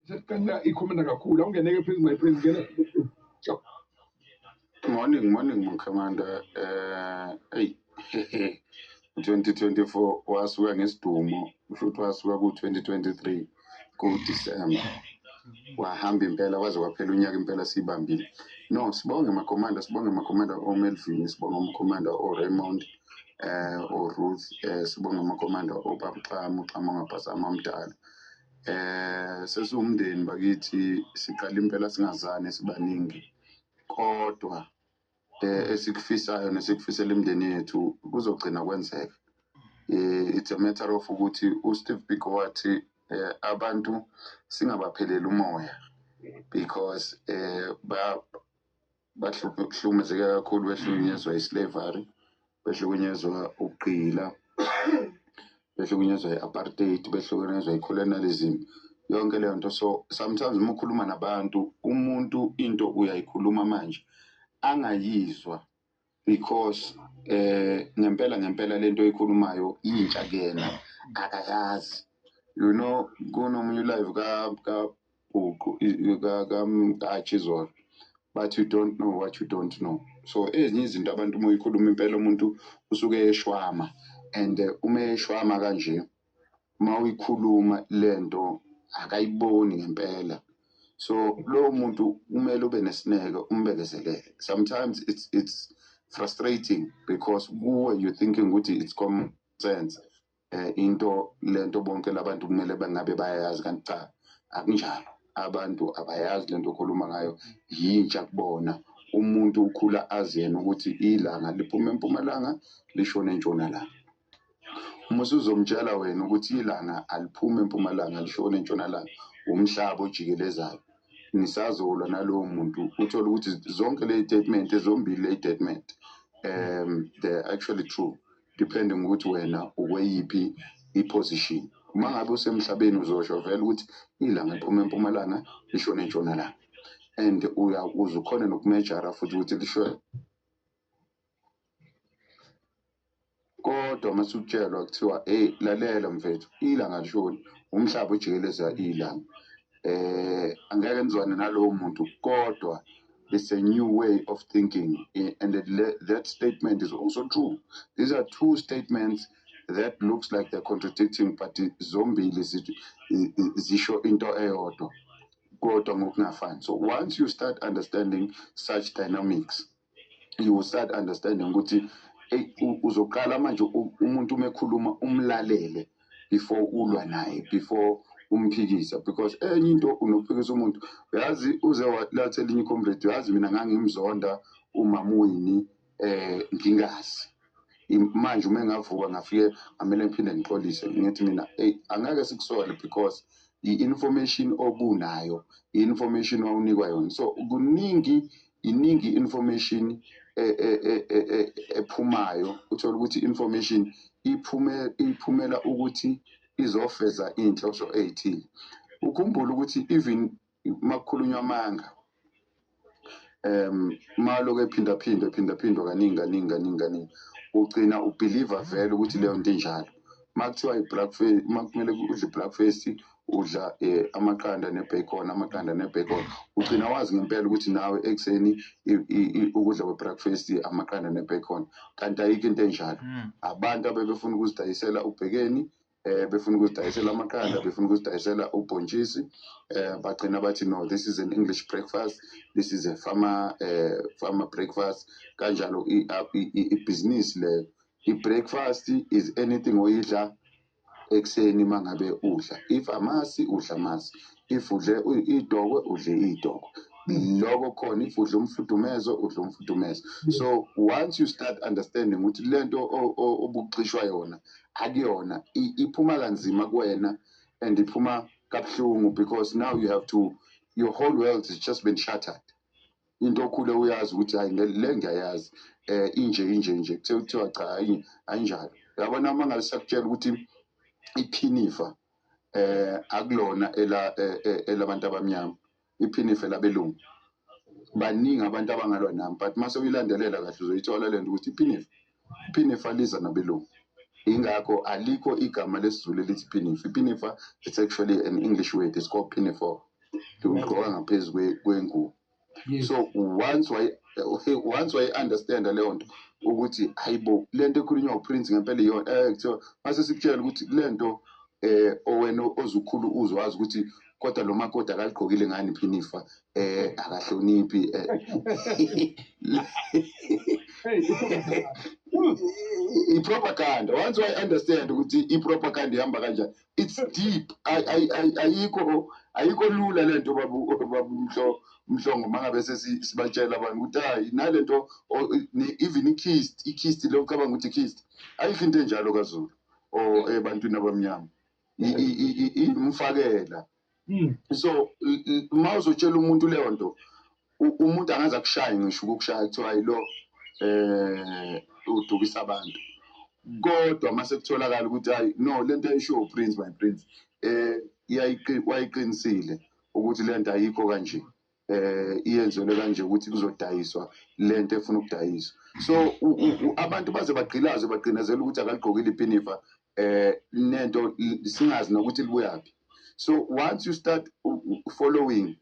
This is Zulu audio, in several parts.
Sekanna ikhomenda kakhulu awungeneke phezulu my friend ngene. Morning, my commander. Hey, 2024 wasuka ngesidumo, futhi wasuka ku-2023 ku-December. Wahamba impela waze kwaphela unyaka impela siyibambile. No, sibonge amakhomanda o-Melvin, sibonge amakhomanda o-Raymond, o-Ruth, sibonge amakhomanda o-Papuxamo, Xamo Ngaphazama Mdala. Sesiwumndeni bakithi siqala impela singazani sibaningi, kodwa esikufisayo nesikufisela imindeni yethu kuzogcina kwenzeka. It's a matter of ukuthi uSteve Biko wathi abantu singabapheleli umoya because bahlukumezeke kakhulu, behlukunyezwa islavery, behlukunyezwa ukugqila, behlukunyezwa i-apartheid, behlukunyezwa i-colonialism, yonke leyo nto. So sometimes uma ukhuluma nabantu, umuntu into uyayikhuluma manje angayizwa because ngempela lento oyikhulumayo intsha kuyena akayazi. You know, kunomunye live kaBhuqu kaMthatshizolo, but you don't know what you don't know. So ezinye izinto abantu uma uyikhuluma impela umuntu usuke eshwama, and uma eshwama kanje uma uyikhuluma lento akayiboni ngempela. So lowo muntu kumele ube nesineke, umbekezelele. Sometimes it's frustrating because kuwe you thinking ukuthi it's common sense, into lento bonke labantu kumele bangabe bayayazi, kanti cha akunjalo. Abantu abayazi lento okhuluma ngayo, yintsha kubona. Umuntu ukhula azi yena ukuthi ilanga liphuma empumalanga lishona entshonalanga. Uma usuzomtshela wena ukuthi ilanga aliphuma empumalanga lishona entshonalanga, umhlaba ojikelezayo, nisazolwa nalowo muntu, uthola ukuthi zonke le statement ezombili le statement they're actually true, depending ukuthi wena ukweyiphi i-position. Uma ngabe usemhlabeni uzosho vele ukuthi ilanga liphuma empumalanga lishona entshonalanga, and uzukhona nokumejara futhi ukuthi lishona. Kodwa masukutshelwa kuthiwa lalela mfethu, ilanga lishoni, umhlaba ojikeleza ilanga, angeke nizwane nalowo muntu, kodwa it's a new way of thinking, and that statement is also true. These are two statements that looks like they're contradicting, but zombili zisho into eyodwa kodwa ngokungafani. So once you start understanding such dynamics, you will start understanding ukuthi uzoqala manje umuntu umekhuluma umlalele before ulwa naye, before umphikisa, because enye into unokuphikisa umuntu, uyazi uze walatha elinye comrade, uyazi mina ngangimzonda uMamWinnie ngingazi. Manje uma ngavuka ngafike ngamele ngiphinde ngixolise ngithi mina angeke sikusole because i-information obunayo, i-information owunikwa yona. So iningi information ephumayo, uthola ukuthi information iphumela ukuthi izofeza inhloso ezithile. Ukhumbula ukuthi even makukhulunywa amanga, maloko ephindaphindwa kaningi, ugcina ubelieve vele ukuthi leyo nto injalo. Makuthiwa i-breakfast, makumele udle breakfast, udla amaqanda nebacon, ugcina wazi ngempela ukuthi nawe ekuseni ukudla kwe-breakfast amaqanda nebacon, kanti ayikho into enjalo. Abantu abebefuna ukuzidayisela ubhekeni, befuna ukuzidayisela amaqanda, befuna ukuzidayisela ubhontshisi, bagcina bathi no, this is an English breakfast, this is a farmer breakfast, kanjalo ibhizinisi leyo. I-breakfast is anything oyidla ekuseni mangabe udla. If amasi udla amasi, if udle idokwe udle idokwe, lokho khona. If udle umfudumezo udle umfudumezo. So once you start understanding ukuthi lento obuxishwa yona akuyona, iphuma kanzima kuwena and iphuma kabuhlungu, because now you have to, your whole world has just been shattered. Into okhule uyazi ukuthi hayi le ngiyayazi, inje kuthiwa cha ayinjalo. Yabona uma ngabe sakutshela ukuthi iphinifa akulona elabantu abamnyama, iphinifa elabelungu, baningi abantu abangalwa nami, but mase uyilandelela kahle uzoyithola lento ukuthi iphinifa liza nabelungu. Ingakho alikho igama lesizulu elithi phinifa. Iphinifa, it's actually an English word, it's called pinafore. ngigqoka ngaphezulu kwengubo. Yes. So once I understand leyo nto ukuthi hayibo lento ekhulunywa uPrince ngempela iyona kuthiwa mase sikutshela ukuthi lento owena ozukhulu uzwazi ukuthi kodwa lo makoti akaligqokile ngani phinifa akahloniphi i-propaganda. Once I understand ukuthi i-propaganda ihamba kanjani, it's deep. Ayikho lula lento babu Mhlongo mangabe sibatshela abantu ukuthi hayi nalento even ikist lo cabanga ukuthi ikist ayikho into enjalo kaZulu or ebantwini abamnyama imfakela. So uma uzotshela umuntu leyo nto umuntu angaza kushaya ngisho ukukushaya kuthiwa ayilo udukisa abantu, kodwa mase kutholakala ukuthi hayi no lento ayisho uPrince my Prince wayiqinisile ukuthi lento ayikho kanje iyenzelwe kanje ukuthi kuzodayiswa lento efuna ukudayiswa. So abantu baze bagqinazela ukuthi akaligqokile iphinifa nento singazi nokuthi libuyaphi. So once you start following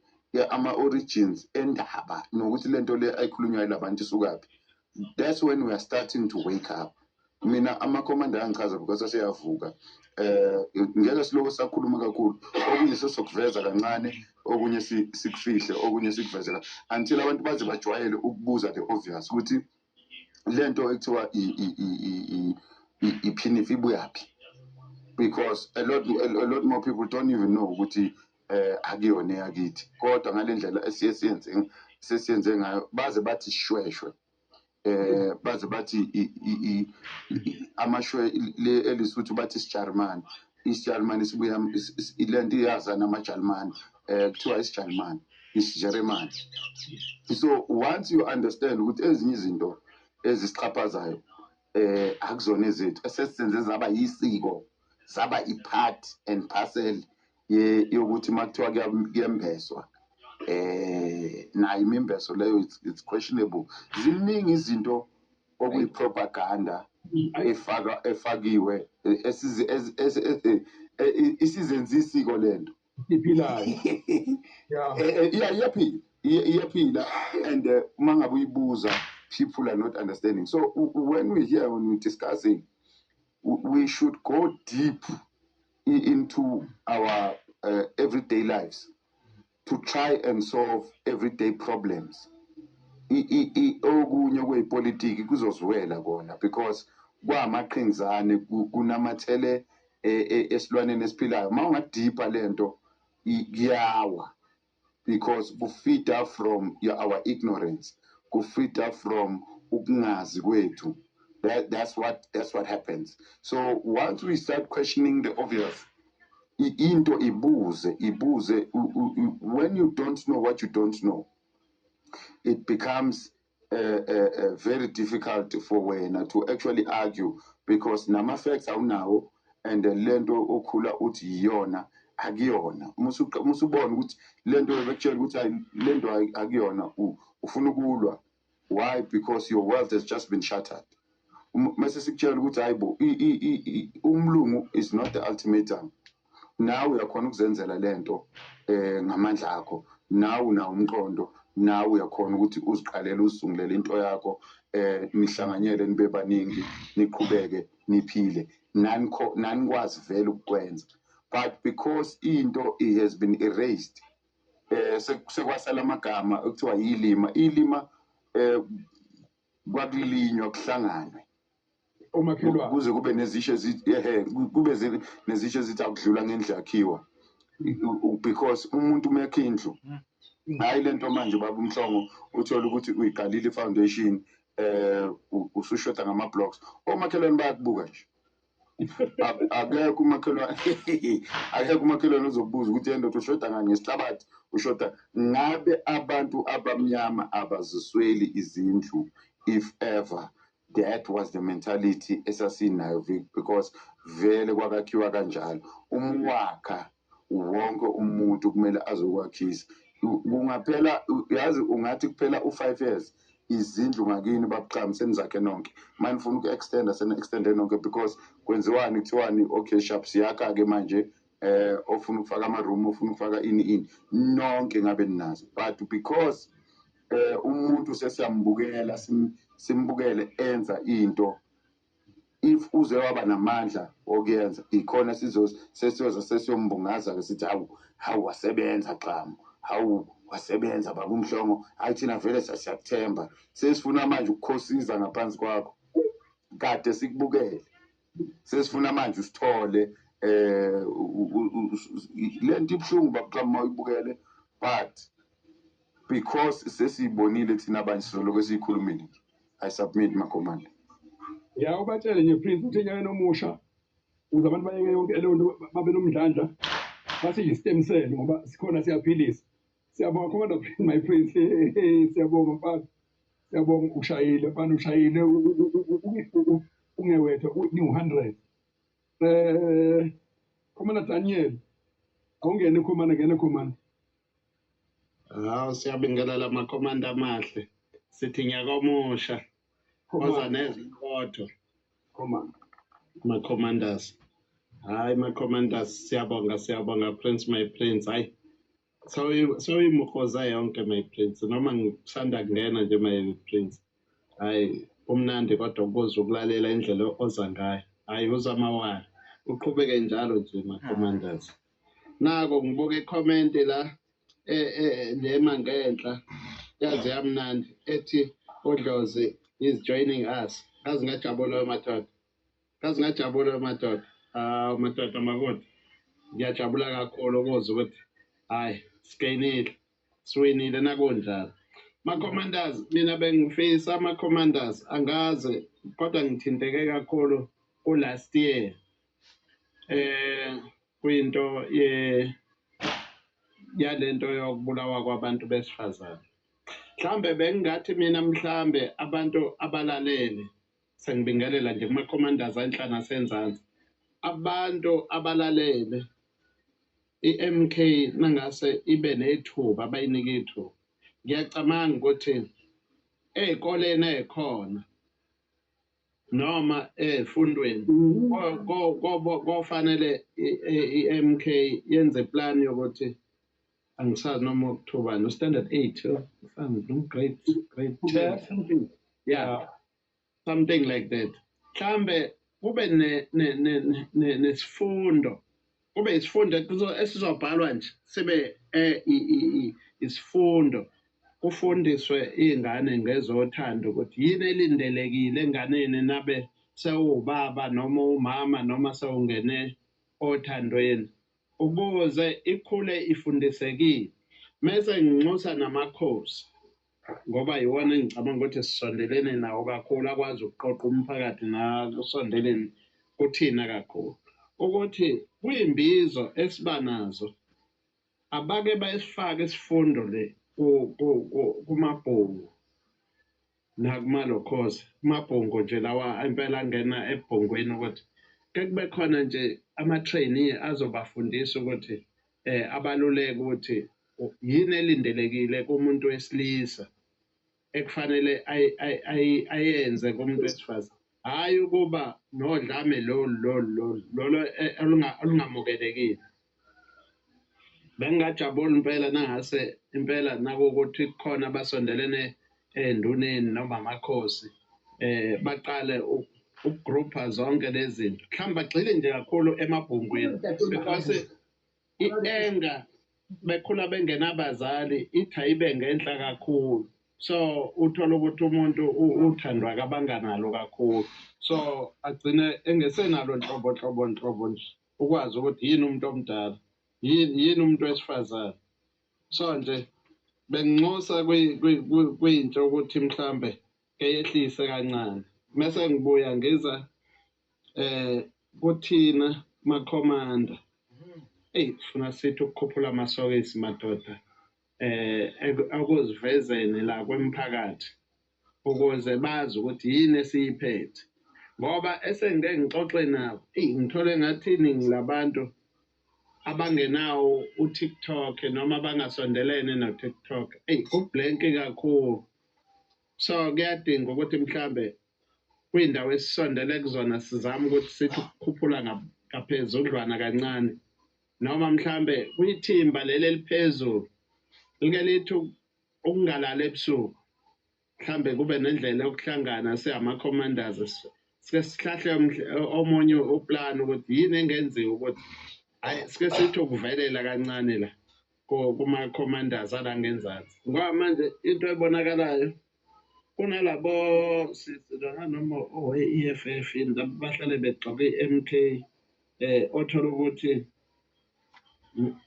ama-origins endaba nokuthi lento le ayikhulunywayo labantu isukaphi, that's when we are starting to wake up. Mina amakhomanda angichaza because aseyavuka ngeke siloko sakhuluma kakhulu, okunye sesokuveza kancane, okunye sikufihle, okunye sikuvezela until abantu baze bajwayele ukubuza the obvious ukuthi lento ekuthiwa iphinifa ibuyaphi, because a lot more people don't even know ukuthi akuyona eyakithi, kodwa ngale ndlela sesiyenze ngayo baze bathi shweshwe baze bathi amashwe le elisuthu bathi isiJalimani isibuya lento iyazana amaJalimani kuthiwa isiJalimani isiJeremani. So once you understand ukuthi ezinye izinto ezisichaphazayo akuzona ezethu esesizenze zaba yisiko, zaba i-part and parcel yokuthi makuthiwa kuyembeswa nayo imimbeso leyo it's questionable. Ziningi izinto okuyipropaganda efakiwe isizenza isiko lento iphilayo. iyaphila and uma ngabe uyibuza people are not understanding. So when we're discussing, we should go deep into our everyday lives to try and solve everyday problems. Okunye kwepolitiki kuzozwela kona because kwamaqhinzane kunamathele esilwaneni esiphilayo. Uma ungadipa lento kuyawa because kufida from our ignorance, kufida from ukungazi kwethu. That's what happens. So once we start questioning the obvious, into ibuze. When you don't know what you don't know, it becomes very difficult for wena to actually argue because nama facts awunawo and lento okhula uthi yiyona akuyona. Musubona ukuthi lento bekutshela ukuthi lento akuyona ufuna ukulwa. Why? Because your world has just been shattered. Mase sikutshela ukuthi hayibo umlungu is not the ultimatum. Now uyakhona ukuzenzela lento ngamandla akho, now una umqondo, now uyakhona ukuthi uziqalele uzisungulele into yakho nihlanganyele nibe baningi niqhubeke niphile nanikwazi vele ukukwenza. But because into it has been erased sekwasala amagama ekuthiwa ilima kwakulinywa kuhlanganwe kuze kube nezisho ezithi akudlula ngendlela yakhiwa, because umuntu umekha indlu hayi lento manje baba uMhlongo uthola ukuthi uyiqalile ifoundation usushoda ngama-blocks, omakhelwane bayakubuka nje. Akekho umakhelwane ozokubuza ukuthi yena ushoda ngesihlabathi, ushoda ngabe abantu abamnyama abazisweli izindlu. If ever that was the mentality esasinayo, because vele kwakakhiwa kanjalo. Umwakha wonke umuntu kumele azokwakhisa. Kungaphela yazi ungathi kuphela u5 years izindlu ngakini babuqhamu senizakhe nonke, manje ufuna uku-extenda sena-extende nonke because kwenziwani kuthiwani okay sharp siyakha ke manje ofuna ukufaka ama-room, ofuna ukufaka ini nonke ngabe ninazo, but because umuntu sesiyambukela simbukele enza into, if uze waba namandla okuyenza ikhona sesiyoza sesiyombungaza-ke sithi hawu wasebenza Xamu, hawu wasebenza baba uMhlongo, hayi thina vele siyakuthemba, sesifuna manje ukukhosiza ngaphansi kwakho, kade sikubukele, sesifuna manje usithole le nto ibuhlungu bakuxama uma uyibukele, but because sesiyibonile thina abanye sizoloku siyikhulumile. I submit Makomanda. Ya ubatshele nje Prince ukuthi enyakeni omusha uze abantu bayeke yonke leyo nto babe nomdlandla base yi-stem cell ngoba sikhona siyaphilisa. Siyabonga Commander my Prince, siyabonga mfana, siyabonga ushayile mfana, ushayile ungewethe ni-100. Commander Daniel awungene Commander, ngene Commander. Hawu siyabingelela amakhomanda amahle, sithi nyaka omusha oza nezinkotho Commander. ma-commanders. Hayi ma-commanders, siyabonga Prince my Prince. Hayi soyimuhoza yonke my Prince, noma ngisanda kungena nje my Prince. Hayi umnandi kodwa ukuze ukulalela indlela oza ngayo. Hayi uzamawala uqhubeke njalo nje ma-commanders. Nako ngibuka i-comment la lema ngenhla yazi yamnandi ethi uDlozi is joining us. Kazi ngajabula madoda, kazi ngajabula madoda. Madoda makude, ngiyajabula kakhulu ukuze ukuthi hayi sigainile, siwinile nakunjalo. Ma-commanders, mina bengifisa ama-commanders angazi kodwa ngithinteke kakhulu ku-last year kwinto yalento yokubulawa kwabantu besifazane. Mhlambe bengingathi mina mhlambe abantu abalalele, sengibingelela nje kuma-commanders anhla nasenzansi, abantu abalalele i-MK nangase ibe nethuba, bayinike ithuba. Ngiyacabanga ukuthi ey'koleni ey'khona noma efundweni kofanele i-MK yenze plan yokuthi angisazi noma ukuthubani standard 8 grade 10 something, yeah, something like that. Mhlambe kube nesifundo, kube isifundo esizobhalwa nje sibe isifundo, kufundiswe iy'ngane ngezothando ukuthi yini elindelekile enganeni nabe sewubaba noma umama noma sewungene othandweni, ukuze ikhule ifundisekile. Mese nginxusa namakhosi ngoba yiwona engicabanga ukuthi sisondelene nawo kakhulu, akwazi ukuqoqa umphakathi nakusondelene kuthina kakhulu, ukuthi kuyimbizo esiba nazo abake bayisifake isifundo le kumabhongo nakumalokhozi, kumabhongo nje lawa impela angena ebhongweni, ukuthi kube khona nje ama-trainee azobafundisa ukuthi abaluleke ukuthi yini elindelekile kumuntu wesilisa ekufanele ayenze kumuntu wesifazane, hhayi ukuba nodlame lolo olungamukelekile. Bengingajabula impela nangase impela nakukuthi kukhona abasondelene enduneni noma amakhosi baqale ukugrupha zonke lezi zinto, mhlawumbe bagxile nje kakhulu emabhungwini because i-enga bekhula bengenabazali ithi ayibe ngenhla kakhulu, so uthola ukuthi umuntu uthandwa kabanganalo kakhulu, so agcine engesenalo nhlobo nje ukwazi ukuthi yini umuntu omdala, yini umuntu wesifazane. So nje benginxusa kwintsha ukuthi mhlambe keyehlise kancane, mase ngibuya ngiza kuthina makhomanda. Sifuna sithi ukukhuphula amasokisi madoda akuzivezeni la kwemphakathi ukuze bazi ukuthi yini esiyiphethe, ngoba esengike ngixoxe nabo ngithole ngathi iningi labantu abangenawo uTikTok noma abangasondelene noTikTok kubhlenki kakhulu. So kuyadinga ukuthi mhlambe kwindawo esisondele kuzona sizame ukuthi sithi ukukhuphula ngaphezudlwana kancane noma mhlambe kuyithimba leli eliphezulu like lithi ukungalala ebusuku mhlambe kube nendlela yokuhlangana siyama-commanders sike sihlahle omunye uplan ukuthi yini engenziwa ukuthi hayi sike sithi ukuvelela kancane la kuma-commanders alangenzansi ngoba manje into ebonakalayo kunalabo noma owe-EFF labo bahlale begqoke i-MK othola ukuthi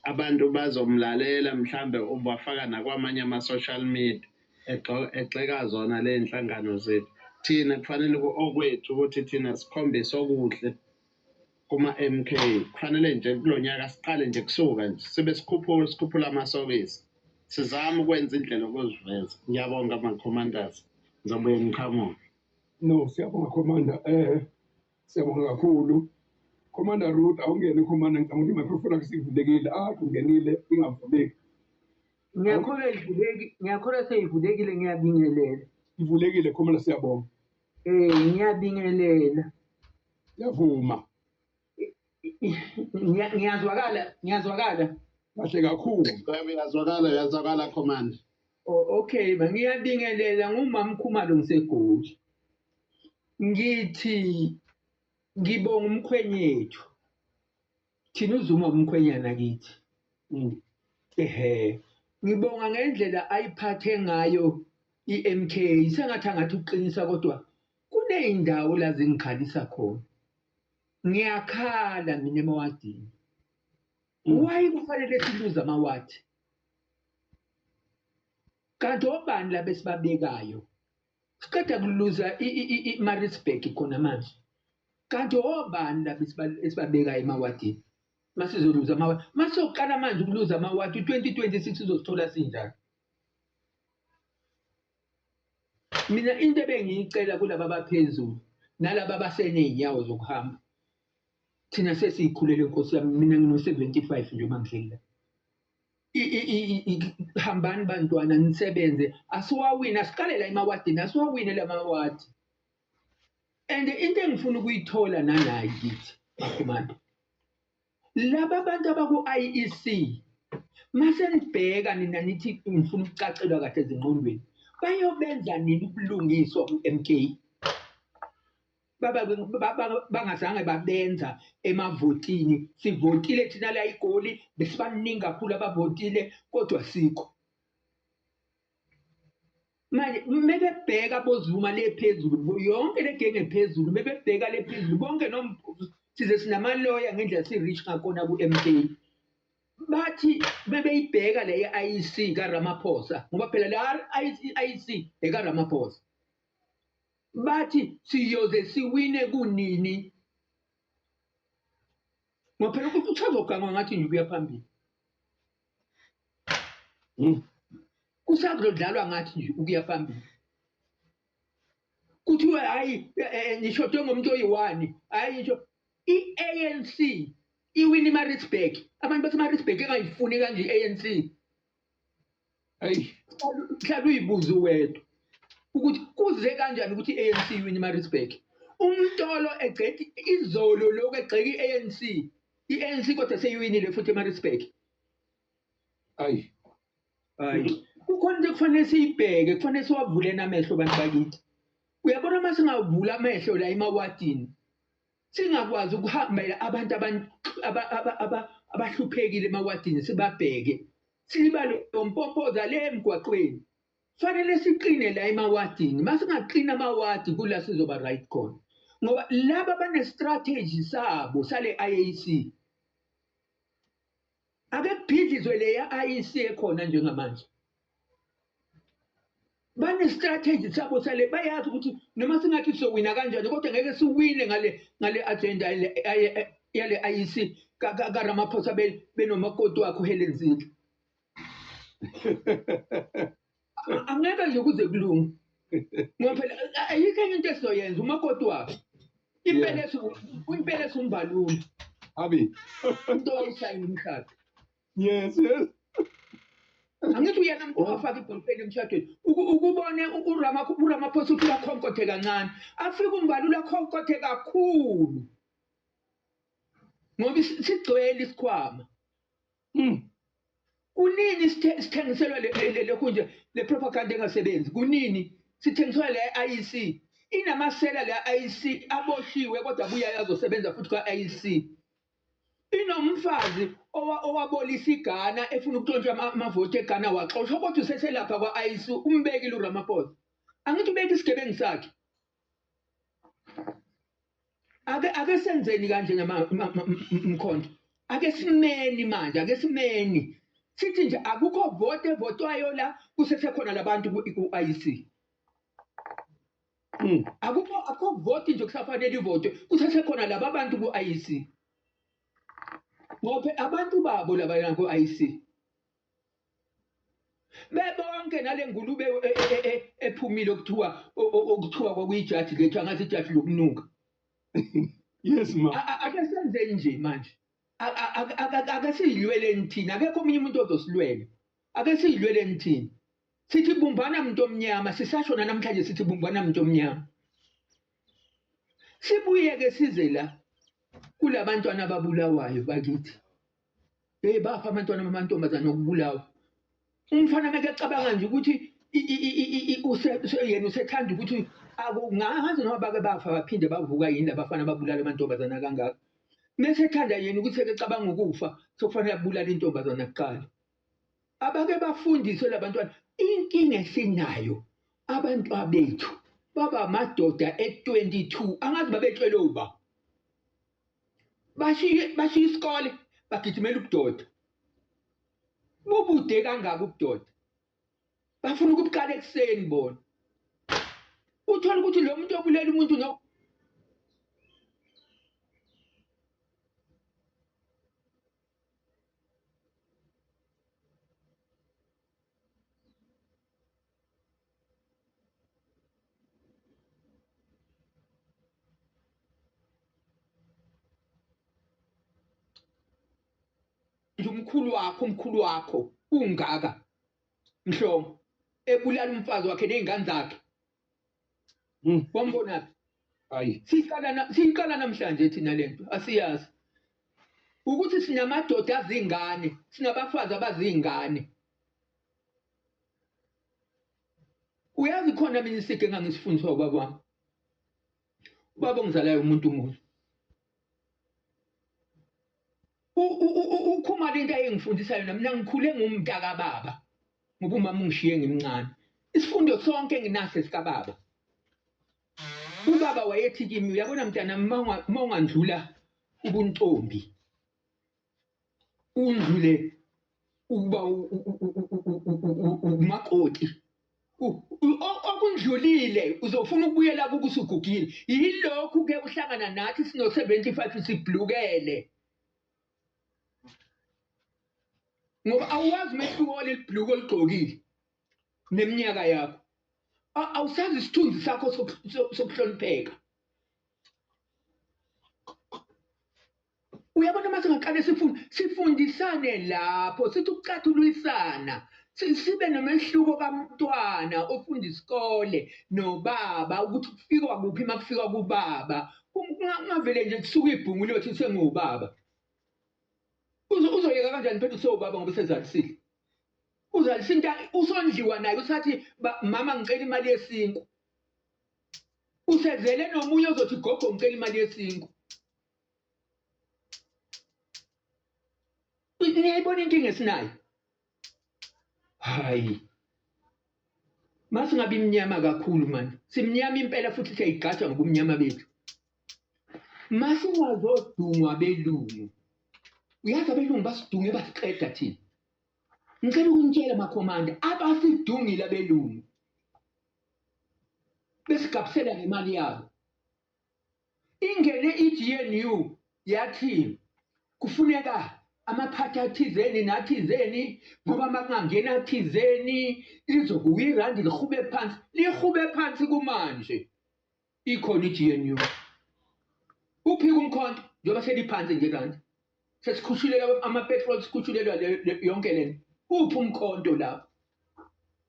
abantu bazomlalela mhlambe ubafaka nakwamanye ama-social media egxeka zona le nhlangano zethu thina kufanele okwethu ukuthi thina sikhombise okuhle kuma-MK kufanele nje kulo nyaka siqale nje kusuka nje sibe sikhuphula amasokisi sizame ukwenza indlela okuziveza. Ngiyabonga ama-commanders ngizobuye ngiqhamuke. No, siyabonga Commander. Siyabonga kakhulu. Commander Ruth, awungene Commander, ngicabanga ukuthi microphone yakho sivulekile. Ungenile ingavuleki. Ngiyakholwa seyivulekile, ngiyabingelela. Ivulekile Commander, siyabonga. Ngiyabingelela. Yavuma. Ngiyazwakala. Kahle kakhulu. Yazwakala Commander. Okay, ngiyabingelela ngumama Khumalo ngisegoli. Ngithi ngibonga umkhwenyethu. Thina uZuma umkhwenyana kithi. Ngibonga ngendlela ayiphathe ngayo iMK. Sengathi uqinisa kodwa kuneyindawo la zingikhalisa khona. Ngiyakhala mina emawadini. Why kufanele siluze amawadi? Kanti obani la besibabekayo? Siqeda kuluza iMaritzburg khona manje. Kanti obani la besibabekayo emawadini? Masizoluza amawadi. Masoqala manje ukuluza amawadi 2026 uzosithola sinjani? Mina into ebengiyicela kulaba abaphezulu nalaba abaseney'nyawo zokuhamba. Thina sesiyikhulele Nkosi yami, mina ngino-75 nje mangidlela. Hambani bantwana nisebenze, asiwawini, asiqale la emawadini, asiwawine la mawadi. And into engifuna ukuyithola nanayi kithi, makhomanda. Laba bantu abaku-IEC, mase nibheka nina nithi ngifuna ukucacelwa kahle ezingqondweni. Bayobenza nini ubulungiswa ku-MK? Bangazange babenza emavotini. Sivotile thina la iGoli, besibaningi kakhulu abavotile kodwa sikho. Manje mebebheka boZuma le phezulu, yonke le genge phezulu, mebebheka le phezulu, bonke nomphuzu size sinamaloya ngendlela si-rich ngakhona ku-MK. Bathi bebeyibheka le ye-IEC kaRamaphosa, ngoba phela la IEC ekaRamaphosa. Bathi siyoze siwine kunini. Ngoba phela kuchazogangwa ngathi nje kuya phambili. Kusazodlalwa ngathi nje ukuya phambili. Kuthiwe hayi ngisho ngomuntu oyi-1, hayi ngisho i-ANC iwini iMaritzburg. Abantu baseMaritzburg engayifuni kanje i-ANC. Hayi, mhlawumbe uyibuze wedwa ukuthi kuze kanjani ukuthi i-ANC iwini iMaritzburg. Umtolo egceka izolo lokho egceka i-ANC. I-ANC kodwa seyiwinile futhi eMaritzburg. Hayi. Kukhona into kufanele siyibheke, kufanele siwavule namehlo bantu bakithi. Uyabona uma singavula amehlo la emawadini, singakwazi ukuhamba abantu abahluphekile emawadini sibabheke. Silibale lompompoza le emgwaqweni. Fanele siqine la emawadini. Masingaqina amawadi kula sizoba right khona. Ngoba laba bane-strategy sabo sale IEC. Ake kuphindizwe le ya-IEC ekhona njengamanje. Bane-strategy sabo sale, bayazi ukuthi noma singathi sowina kanjani kodwa ngeke siwine ngale agenda yale IEC kaRamaphosa benomakoti wakho uHelen Zille. Angeke nje kuze kulunge. Ngoba phela ayikho enye into esizoyenza umakoti wakho. Impela esumbaluni. Abi. Into oyishayina umhlaba. Yes. Angithi uyena umuntu wafaka ibholpeni emshadweni. Ukubone uRamaphosa uthi uyakhonkotheka kancane. Afika umbaluli akhonkothe kakhulu. Ngoba sigcwele isikhwama. kunini sithengiselwa le kunje le propaganda engasebenzi kunini sithengiselwa le IEC inamasela le IEC aboshiwe kodwa buya azosebenza futhi kwa IEC inomfazi owabolisa iGhana efuna ukuntshontsha amavoti eGhana waxoshwa kodwa useselapha kwa IEC umbekile uRamaphosa angithi ubeka isigebengu sakhe ake senzeni kanje mkhonto ake simeni manje ake simeni sithi nje akukho vote evotwayo la kusesekhona labantu ku-IEC akukho vote nje kusafanele ivote kusesekhona laba abantu ku-IEC ngoba abantu babo laba ku-IEC bebonke nale ngulube ephumile okuthiwa kwakuyijaji lethu angathi ijaji lokunuka Yes ma. ake senzeni nje manje ake siyilweleni thina akekho omunye umuntu ozosilwela ake siyilweleni thina sithi bumbana muntu omnyama sisashona namhlanje sithi bumbana muntu omnyama sibuye-ke size la kulabantwana ababulawayo bakithi bafa abantwana bamantombazane okubulawa umfana meke cabanga nje ukuthi yena usethanda ukuthi akungazi noma bake bafa baphinde bavuka yini labafana babulala amantombazane kangaka mase ethanda yena ukuthi ecabanga ukufa sokufanele abulala intombazana kuqala abake bafundiswe labantwana inkinga esinayo abantu abethu baba amadoda e22 angazi babetshwele uba bashiye isikole bagijimela ubudoda bubude kangaka ubudoda bafuna ukubuqala ekuseni bona uthola ukuthi lo muntu obulela umuntu no umkhulu wakho ungaka mhlomo ebulala umfazi wakhe nezingane zakhe wambona Hayi. siqala namhlanje thina lento asiyazi ukuthi sinamadoda azingane sinabafazi abazingane uyazi khona mina isike engangisifundiswa ubaba wami ubaba ongizalayo umuntu muhle ukhumalo into ayengifundisa yona mina ngikhule ngumntaka baba ngoba umama ungishiye ngimncane isifundo sonke enginaso esikababa ubaba wayethi kimi uyabona mntana uma ungandlula ubuntombi undlule ukuba umakoti okundlulile uzofuna ukubuyela kukusugugile yilokhu ke uhlangana nathi sino 75 siblukele ngoba awazi mehluko lebhluko ligqokile neminyaka yakho awusazi isithunzi sakho sokuhlonipheka uyabona mase ngaqale sifundisane lapho sithi ukucathulisana sibe nomehluko kamntwana ofunda isikole nobaba ukuthi kufikwa kuphi makufika kubaba ungavele nje kusuka ibhungu lothi sengubaba uzoyeka kanjani phela usewubaba ngoba sezalisile uzalisinta usondliwa naye usathi mama ngicela imali yesinkwa usezele nomunye ozothi gogo ngicela imali yesinkwa niyayibona inkinga esinayo hayi mase ngabe imnyama kakhulu manje simnyama impela futhi siyayigatsha ngobumnyama bethu mase ungazodungwa belungu uyazi abelungu basidunge basiqeda thina ngicela ukunitshela makhomanda abasidungile abelungu besigabisela ngemali yabo ingene iGNU yathi kufuneka amaphathi athizeni nathizeni ngoba makungangena athizeni lizokuya irandi lihube phansi kumanje ikhona iGNU uphika umkhonto njengoba seliphansi nje irandi sesikhushulelwa ama-petrol sikhushulelwa yonke lento uphi umkhonto lapho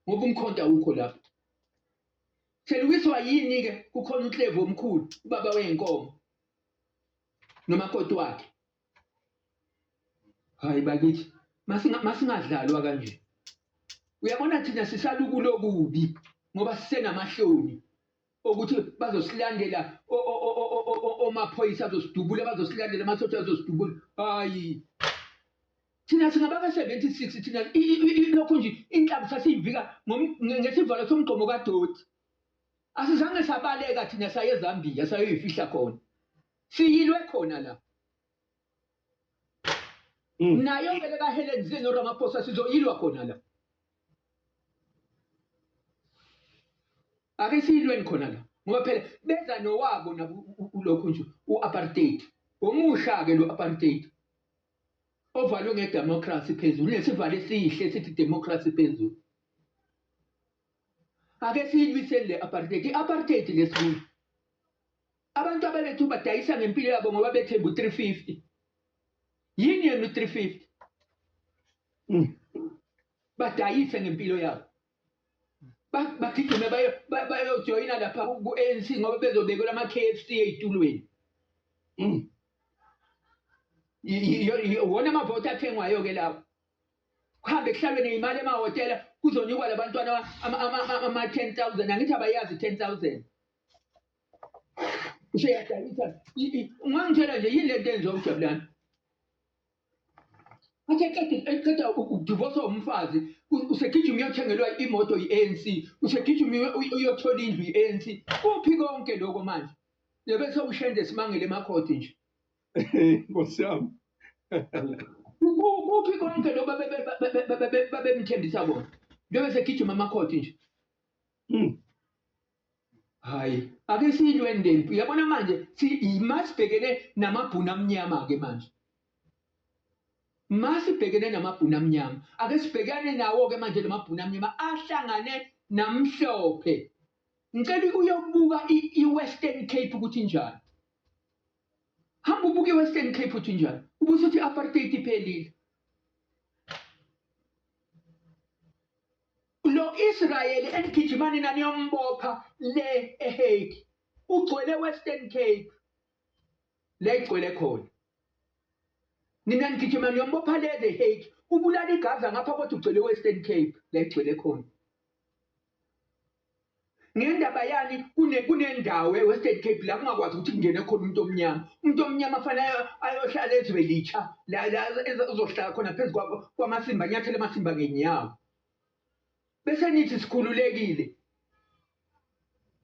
ngoba umkhonto awukho lapho selukiswa yini-ke kukhona uNhlevu omkhulu ubaba wey'nkomo nomakoti wakhe hayi bakithi masingadlalwa kanje. Uyabona thina sisalukulo kubi ngoba sisenamahloni ukuthi bazosilandela omaphoyisa azosidubula bazosilandela amasotsha azosidubula. Hayi. Thina singabaka 76 thina lokho nje inhlabu sasivika ngesivalo somgqomo kaDoti. Asizange sabaleka thina saye eZambia sayoyifihla khona. Siyilwe khona la. Nayo ngeke kaHelen Zille noRamaphosa sizoyilwa khona la. Ake siyilweni khona la. Ngoba phela beza nowabo ulokho nje uapartheid. Omusha ke lo apartheid. Ovalwe ngedemocracy phezulu nesivalo esihle sithi democracy phezulu. Ake siyilwisele le apartheid. I-apartheid lesibili. Abantu ababethu badayisa ngempilo yabo ngoba bethemba u350. Yini yena u350? Badayisa ngempilo yabo. Bagijime bayojoyina lapha ku-ANC ngoba bezobekelwa ama-KFC ey'tulweni. Wona amavoti athengwayo-ke lawo. Kuhambe kuhlalwe ney'mali emahhotela kuzonikwa la bantwana ama-10,000. Angithi abayazi 10,000. Useyadayisa. Ungangitshela nje yini lento enziwa uJabulani? Eqeda ukudivosa umfazi usegijima uyothengelwa imoto yi-ANC, usegijima uyothola indlu yi-ANC. Kuphi konke lokho manje? Bese ushende simangele emakhoti nje. Nkosi yami. Kuphi konke lokho babemthembisa bona? Njengoba segijima amakhoti nje. Hayi, ake siyilweni lempi. Uyabona manje masibhekene namabhunu amnyama-ke manje. Masibhekene namabhunu amnyama. Ake sibhekane nawo-ke manje lamabhunu amnyama ahlangane namhlophe. Ngicela uyobuka i-Western Cape ukuthi njani. Hamba ubuke i-Western Cape ukuthi njani. Ubusuthi i-apartheid iphelile. Lo Israel enigijimani nani yombopha le eHague. Ugcwele Western Cape. Le igcwele khona. Nina nigijimani yombopha le eHague. Ubulala iGaza ngapha kodwa ugcwele Western Cape. Le igcwele khona. Ngendaba yani kunendawo eWestern Cape la kungakwazi ukuthi kungene khona umuntu omnyama. Umuntu omnyama afanele ayohlala ezwe licha la uzohlala khona phezulu kwamasimba nyathele amasimba ngenyawo. Bese nithi sikhululekile.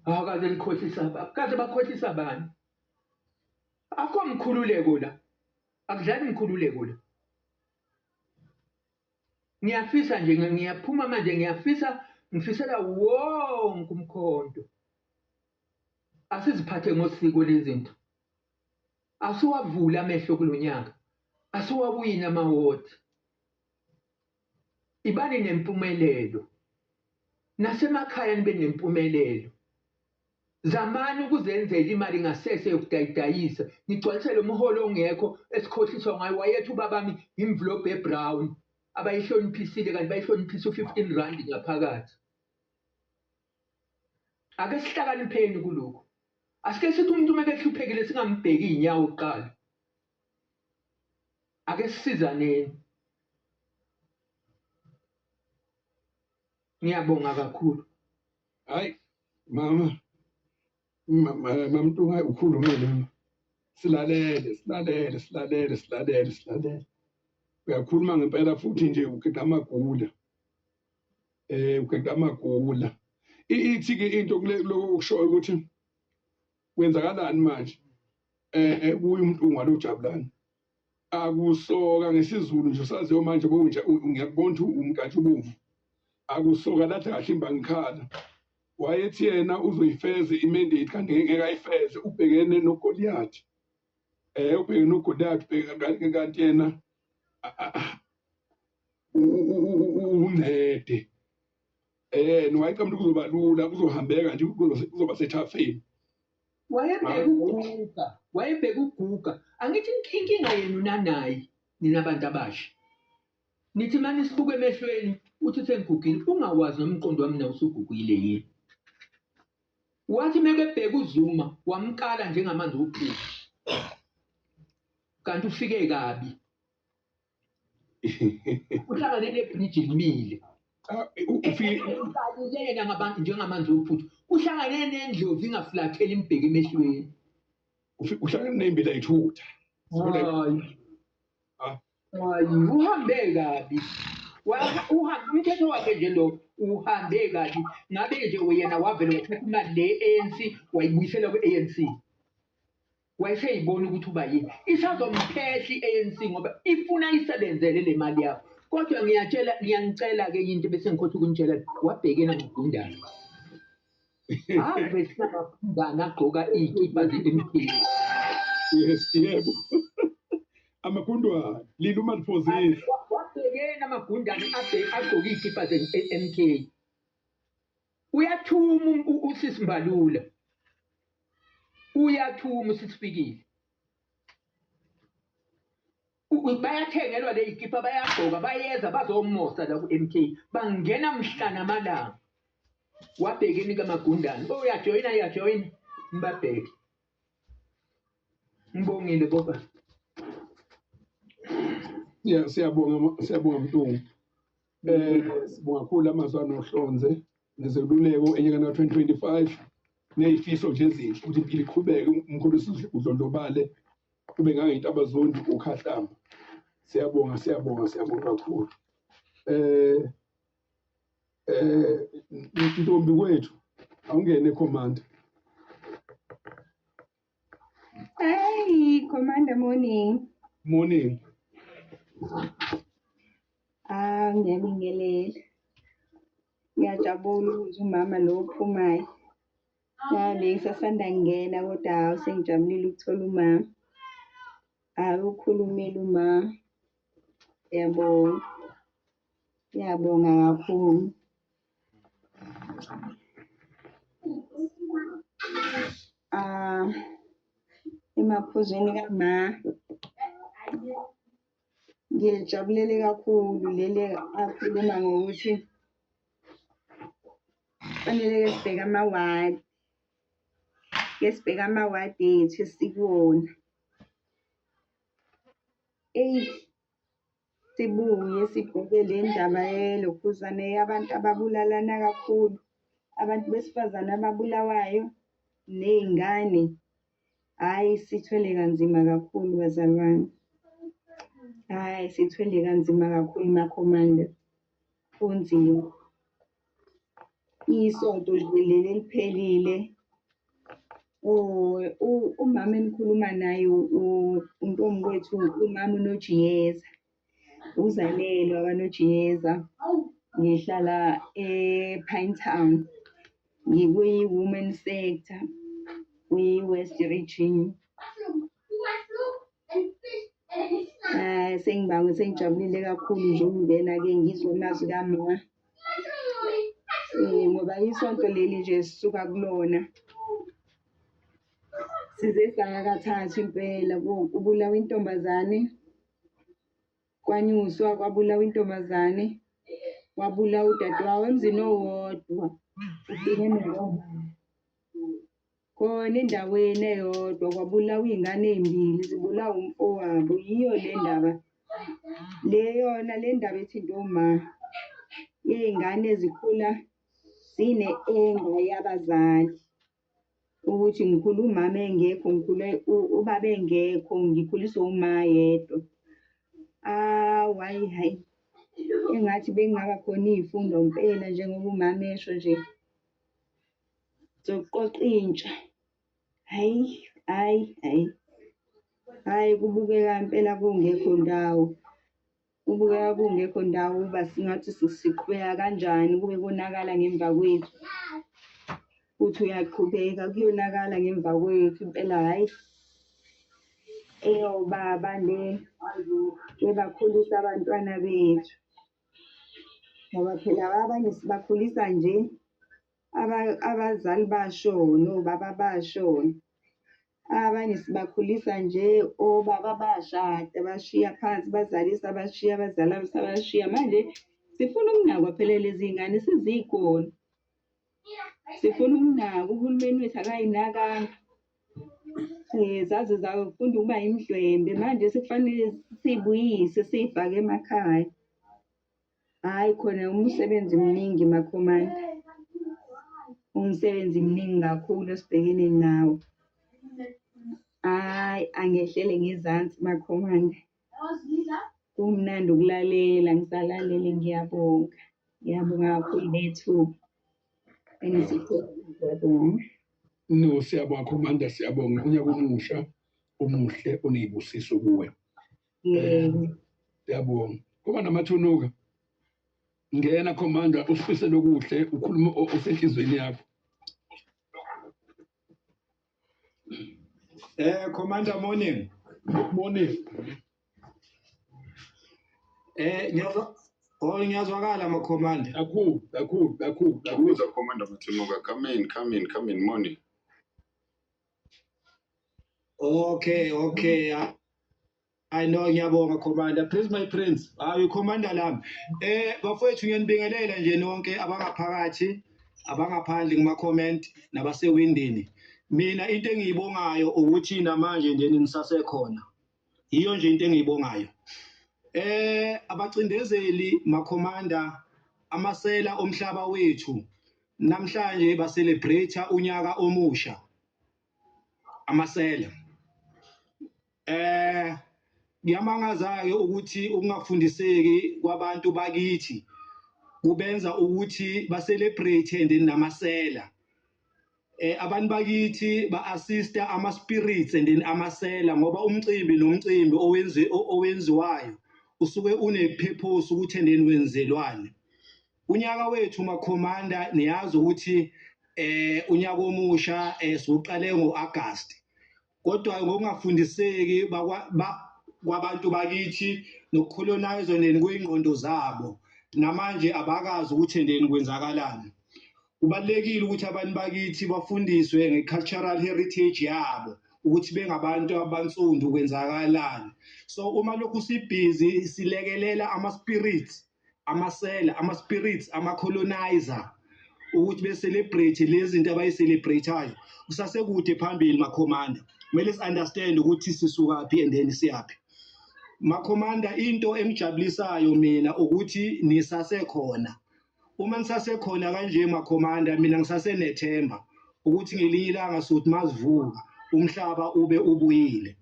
Akaze nikhohlisa kaze bakhohlisa bani? Akho mkhululeko la. Akudlali mkhululeko la. Ngiyafisa nje ngiyaphuma manje ngifisela wonke umkhonto. Asiziphathe ngosiko lezinto. Asiwavula amehlo kulonyaka. Asiwawina amawodi. Ibani nempumelelo. Nasemakhaya nibe nempumelelo. Zamani ukuzenzela imali ngasese yokudayidayisa. Nigcwalisele umholo ongekho esikhohliswa ngayo wayethu babami envelope ebrown. Abayihloniphisile kanti bayihloniphisa u15 ngaphakathi. Ake sihlakanipheni kuloko. Asike sithi umuntu mekehluphekile singambheki inyawo uqala. Ake sisizaneni. Ngiyabonga kakhulu. Hayi mama Mntunga ukhulumile. Silalele. Uyakhuluma ngempela futhi nje uqeda amagula. Uqeda amagula. Ithi ke into kuloko kushoyo ukuthi kwenzakalani manje? Kuye umuntu ungaloJabulani. Akusoka ngesiZulu nje saziyo manje bonje ngiyakubona ukuthi umnkathi ubomvu. Akusoka lathi kahle imbangikhala. Wayethi yena uzoyifeza imandate kanti ngeke ayifeze ubhekene noGoliath. Ubhekene noGoliath bheka kanti yena uncede. Niwayicamela kuzoba lula kuzohambeka nje kuzoba sethafeni. Wayebheka uguga. Angithi inkinga yenu nanayi nina abantu abasha. Nithi manje sibuke emehlweni uthi sengigugile ungawazi nomqondo wami na usugugile yini. Wathi mekebheka uZuma wamkala njengamanzi uphila. Kanti ufike kabi. uhlangane nebridge elimile ubaluleke ngabantu njengamanzi ophuthu uhlangane nendlovu ingaflathela imbheki emehlweni uhlangane nembila ithutha hayi uhambe kabi uhambe umthetho wakhe nje lo uhambe kabi ngabe nje wena wavele wathatha imali le ANC wayibuyisela ku-ANC wayeseyibona ukuthi uba yini isazomphehla i-ANC ngoba ifuna isebenzele le mali yakho kodwa ngiyanicela-ke into bese ngikhotha ukunitshela wabhekena ngogundane ave sinamagundane agqoka iy'kipa ze-MK yes yebo amagundwane lina umalifozile wabhekena amagundane agqoka iy'kipa ze-MK uyathuma usisi Mbalula uyathuma usisifikile bayathengelwa le yikipa bayagqoka bayeza bazomosa la ku-MK bangena mhlana amalanga wabhekeni kamagundane uyajoyina mbabheke ngibongile boba ya siyabonga Mlungu sibonga kakhulu amazwi anohlonze nezeluleko enyakeni ka-2025 neyifiso nje ezinhle ukuthi impilo iqhubeke umkhulusi udlondlobale kube ngangey'ntaba zondi ukhahlamba siyabonga kakhulu ntombi kwethu awungene eCommander. Hey, Commander, morning. Morning. Ngiyabingelela. Ngiyajabula ukuzwa umama lo ophumayo. Ngisasanda ngena kodwa hawu sengijabulile ukuthola umama. Ukhulumile umama. Ngiyabonga kakhulu. Emaphuzweni kama ngiyajabulele kakhulu leli akhuluma ngokuthi fanele sibheke amawadi. Sibheke amawadi ethu esikuwona. Sibuye sibheke le ndaba yelokhuzane yabantu ababulalana kakhulu. Abantu besifazane ababulawayo ney'ngane. Hayi sithwele kanzima kakhulu bazalwane. Hayi sithwele kanzima kakhulu makhomanda. Kunzima. Isonto nje leli eliphelile. Umama enikhuluma naye untombi wethu umama uNojiyeza. Uzalelwe akaNojiyeza. Ngihlala ePinetown. Ngikwi-women sector. Kwi-West Region. Sengijabulile kakhulu nje ukungena-ke ngizwe amazwi kama. Ngoba isonto leli nje sisuka kulona. Size sangakathathu impela kubulawa intombazane. Kwanyuswa kwabulawa intombazane. Wabulawa udadewabo emzini owodwa. Ubhekene khona endaweni eyodwa kwabulawa iy'ngane ey'mbili zibulawa umfowabo. Yiyo le ndaba. Le ndaba ethinta omama. Iy'ngane ezikhula zine-enga yabazali. Ukuthi ngikhula umama engekho, ngikhule ubaba engekho, ngikhuliswe uma yedwa. Hayi. Engathi bekungaba khona iy'fundo mpela njengoba umama esho nje. Zokuqoqa intsha. Hayi kubukeka impela kungekho ndawo. Kubukeka kungekho ndawo uba singathi siqhubeka kanjani kube konakala ngemva kwethu. Uthi uyaqhubeka kuyonakala ngemva kwethu impela hayi. Eyobaba le ebakhulisa abantwana bethu. Ngoba phela abanye sibakhulisa nje abazali bashona, obaba bashona. Abanye sibakhulisa nje obaba bashada bashiya phansi bazalisa abashiya abazali abasabashiya. Manje sifuna ukunakwa phela lezi ngane sizikhona. Sifuna ukunakwa uhulumeni wethu akayinakanga. zaze zafunda ukuba imdlwembe manje sekufanele sibuyise siyifake emakhaya. Hayi khona umsebenzi mningi makhomanda. Umsebenzi mningi kakhulu esibhekene nawo. Hayi angehlele ngezansi makhomanda. Kumnandi ukulalela ngisalalele ngiyabonga. Ngiyabonga kakhulu nethuba. Ngiyabonga. No, siyabonga Commander, siyabonga. Unyaka omusha omuhle oneyibusiso kuwe. Siyabonga. Kuba namathunuka. Ngena Commander usifise lokuhle ukhuluma osenhlizweni yakho. Commander, morning. Morning. Ngiyazwakala ma Commander. Kakhulu. Ubuza Commander Mathunuka, come in, morning. Okay. I know ngiyabonga Commander. Please my prince. Ayi Commander lami. Bafowethu ngiyanibingelela nje nonke abangaphakathi, abangaphandle kuma comment nabasewindini. Mina into engiyibongayo ukuthi namanje nje nisasekhona. Iyo nje into engiyibongayo. Abacindezeli makhomanda amasela omhlaba wethu namhlanje ba celebrate unyaka omusha. Amasela. Ngiyamangaza-ke ukuthi ukungafundiseki kwabantu bakithi kubenza ukuthi ba celebrate namasela. Abantu bakithi ba-assista ama-spirits and amasela ngoba umcimbi nomcimbi owenziwayo usuke une-purpose ukuthi wenzelwane. Unyaka wethu makhomanda niyazi ukuthi unyaka omusha siwuqale ngo-August. Kodwa ngokungafundiseki kwabantu bakithi nokucolonize kuyingqondo zabo namanje abakazi ukuthi kwenzakalani. Kubalekile ukuthi abantu bakithi bafundiswe nge-cultural heritage yabo ukuthi bengabantu abansundu kwenzakalani. So uma lokhu sibhizi silekelela ama-spirits, amasela, ama-spirits, ama-colonizer ukuthi be-celebrate lezi zinto abayi-celebrate-ayo kusasekude phambili makhomanda. Kumele si-understand ukuthi sisukaphi and then siyaphi. Makhomanda, into engijabulisayo mina ukuthi nisasekhona. Uma nisasekhona kanje makhomanda mina ngisasenethemba ukuthi ngelinye ilanga sothi masivuka umhlaba ube ubuyile.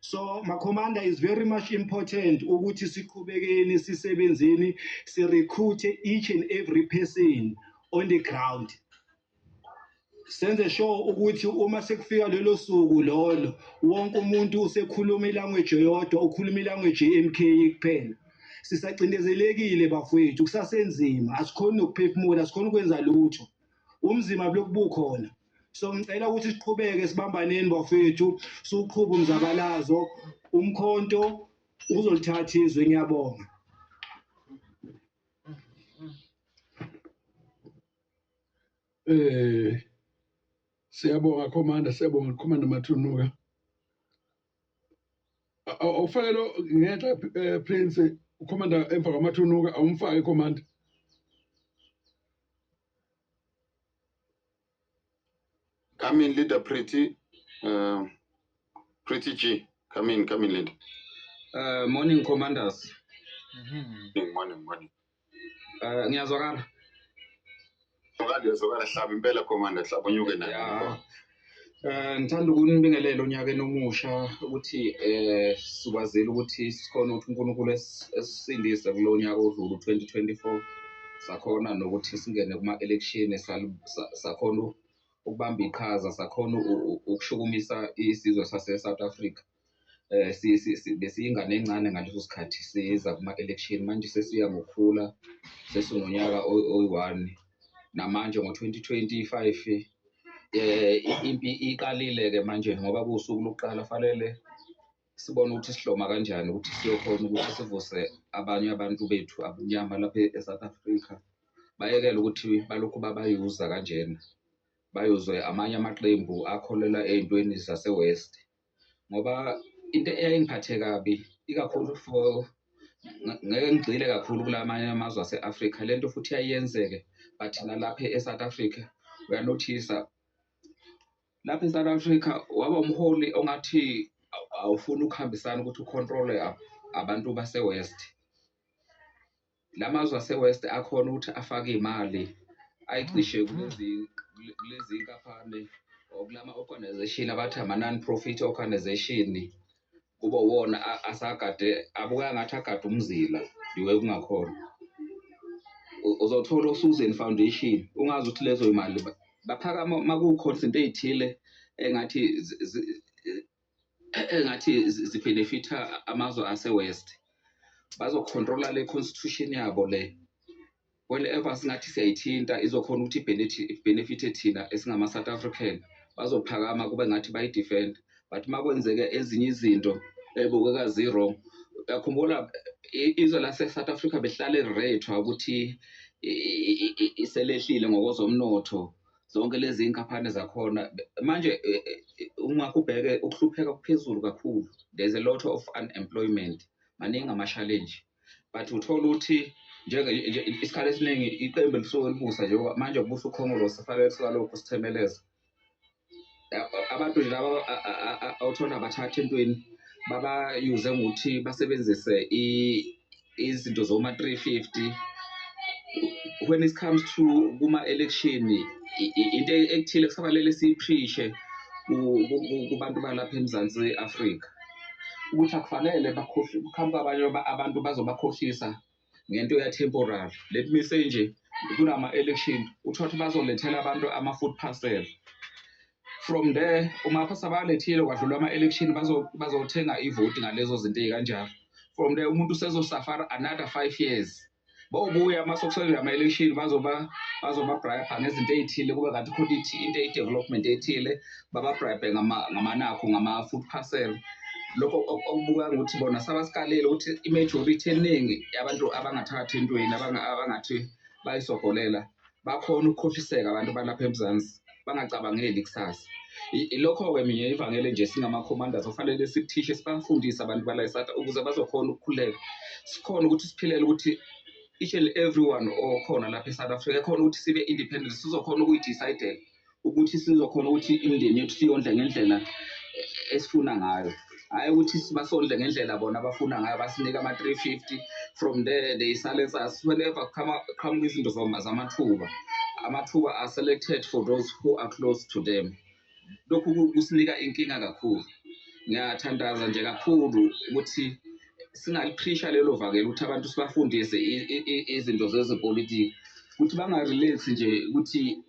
So makhomanda is very much important ukuthi siqhubekeni sisebenzeni si-recruit each and every person on the ground. Senze sure ukuthi uma sekufika lelo suku lolo wonke umuntu usekhuluma ilanguage yodwa, ukhuluma ilanguage ye-MK kuphela. Sisacindezelekile bafowethu, kusasenzima, asikhoni ukuphefumula, asikhoni ukwenza lutho. Umzima lokubukhona. So ngicela ukuthi siqhubeke sibambaneni bafowethu, siqhube umzabalazo, umkhonto uzolithatha izwe. Ngiyabonga. Siyabonga Commander, siyabonga Commander Mathunuka. Awufanele ngenhla Prince uCommander emva kwaMathunuka awumfake Commander. Come in, leader Pretty G. Come in, leader. Morning, commanders. Morning. Ngiyazwakala. Ngiyazwakala hlaba impela Commander, hlaba unyuke nayo. Ngithanda ukunibingelela unyakeni omusha ukuthi sikwazile ukuthi sikhona ukuthi uNkulunkulu esisindise kulo nyaka odlule 2024. Sakhona nokuthi singene kuma-election sakhona ukubamba iqhaza, sakhona ukushukumisa isizwe sase-South Africa. Besiyingane encane ngaleso sikhathi siza kuma-election, manje sesiya ngokukhula, sesinonyaka oyi-1 namanje ngo-2025 impi iqalile-ke manje ngoba kuwusuku lokuqala fanele sibone ukuthi sihloma kanjani ukuthi siyokhona ukuthi sivuse abanye abantu bethu abanyama lapha e-South Africa bayekele ukuthi balokhu babayuza kanjena, bayuzwe amanye amaqembu akholela ey'ntweni zase-West. Ngoba into eyayingiphathe kabi ikakhulu ngeke ngigxile kakhulu kulamanye amazwe ase-Africa, lento futhi yayiyenzeke but nalapha e-South Africa uyanothisa lapha eSouth Africa waba umholi ongathi awufuna ukuhambisana ukuthi ucontrole abantu base-West. Lamazwe ase-West akhona ukuthi afake imali ayicishe kulezi inkampani okulama organization abathi ama-non-profit organization kube wona asagade abuka ngathi agade umzila yiwe kungakhona. Uzothola uSusan Foundation ungazi ukuthi lezo imali baphakama makukhona izinto ezithile engathi zibenefita amazwe ase-West bazocontrola le constitution yabo le whenever singathi siyayithinta izokhona ukuthi benefit thina esingama South African bazophakama kube ngathi bayidefend but makwenzeke ezinye izinto ebukeka zero. Yakhumbula izwe lase South Africa behlala erethwa ukuthi iselehlile ngokozomnotho zonke lezi inkampani zakhona manje uma kubheke ukuhlupheka kuphezulu kakhulu. There's a lot of unemployment, maningi ama challenge, but uthola ukuthi njenge isikhathi esiningi iqembu lisuke libusa nje manje kubusa uKhongolose kufanele sikalokho sithemeleza abantu nje laba awuthola bathatha entweni baba use ngokuthi basebenzise izinto zoma 350 when it comes to kuma election into ekuthile kusabalele siyiprishe kubantu balapha eMzansi Afrika ukuthi akufanele bakukhampa abanye abantu bazobakhohlisa ngento ya temporary. Let me say nje kunama election uthothi bazolethela abantu ama food parcel from there uma sabalethile kwadlula ama election bazothenga ivote ngalezo zinto ezikanjalo. From there umuntu usezosafara another 5 years bobuya masokusenzela ama election bazoba bribe ngezinto ezithile kube ngathi khona into development ethile baba bribe ngamanakho ngama food parcel. Lokho okubuka ukuthi bona sabasikalele ukuthi imajority eningi abantu abangathathi entweni abangathi bayisogolela bakhona ukukhohliseka abantu balapha eMzansi bangacabangeli kusasa. Ilokho ke mina ivangele nje singama commanders ofanele sikuthishe sibafundise abantu bala eSouth ukuze bazokhona ukukhuleka sikhona ukuthi siphilele ukuthi each and everyone okhona lapha eSouth Africa khona ukuthi sibe independent sizokhona ukuyidecide ukuthi sizokhona ukuthi imindeni yethu siyondle ngendlela esifuna ngayo. Hayi ukuthi sibasondle ngendlela bona abafuna ngayo basinika ama 350 from there they silence us whenever come izinto zamathuba. Amathuba are selected for those who are close to them. Lokhu kusinika inkinga kakhulu. Ngiyathandaza nje kakhulu ukuthi singaliphrisha lelo vakele ukuthi abantu sibafundise izinto zezepolitiki ukuthi bangarelate nje ukuthi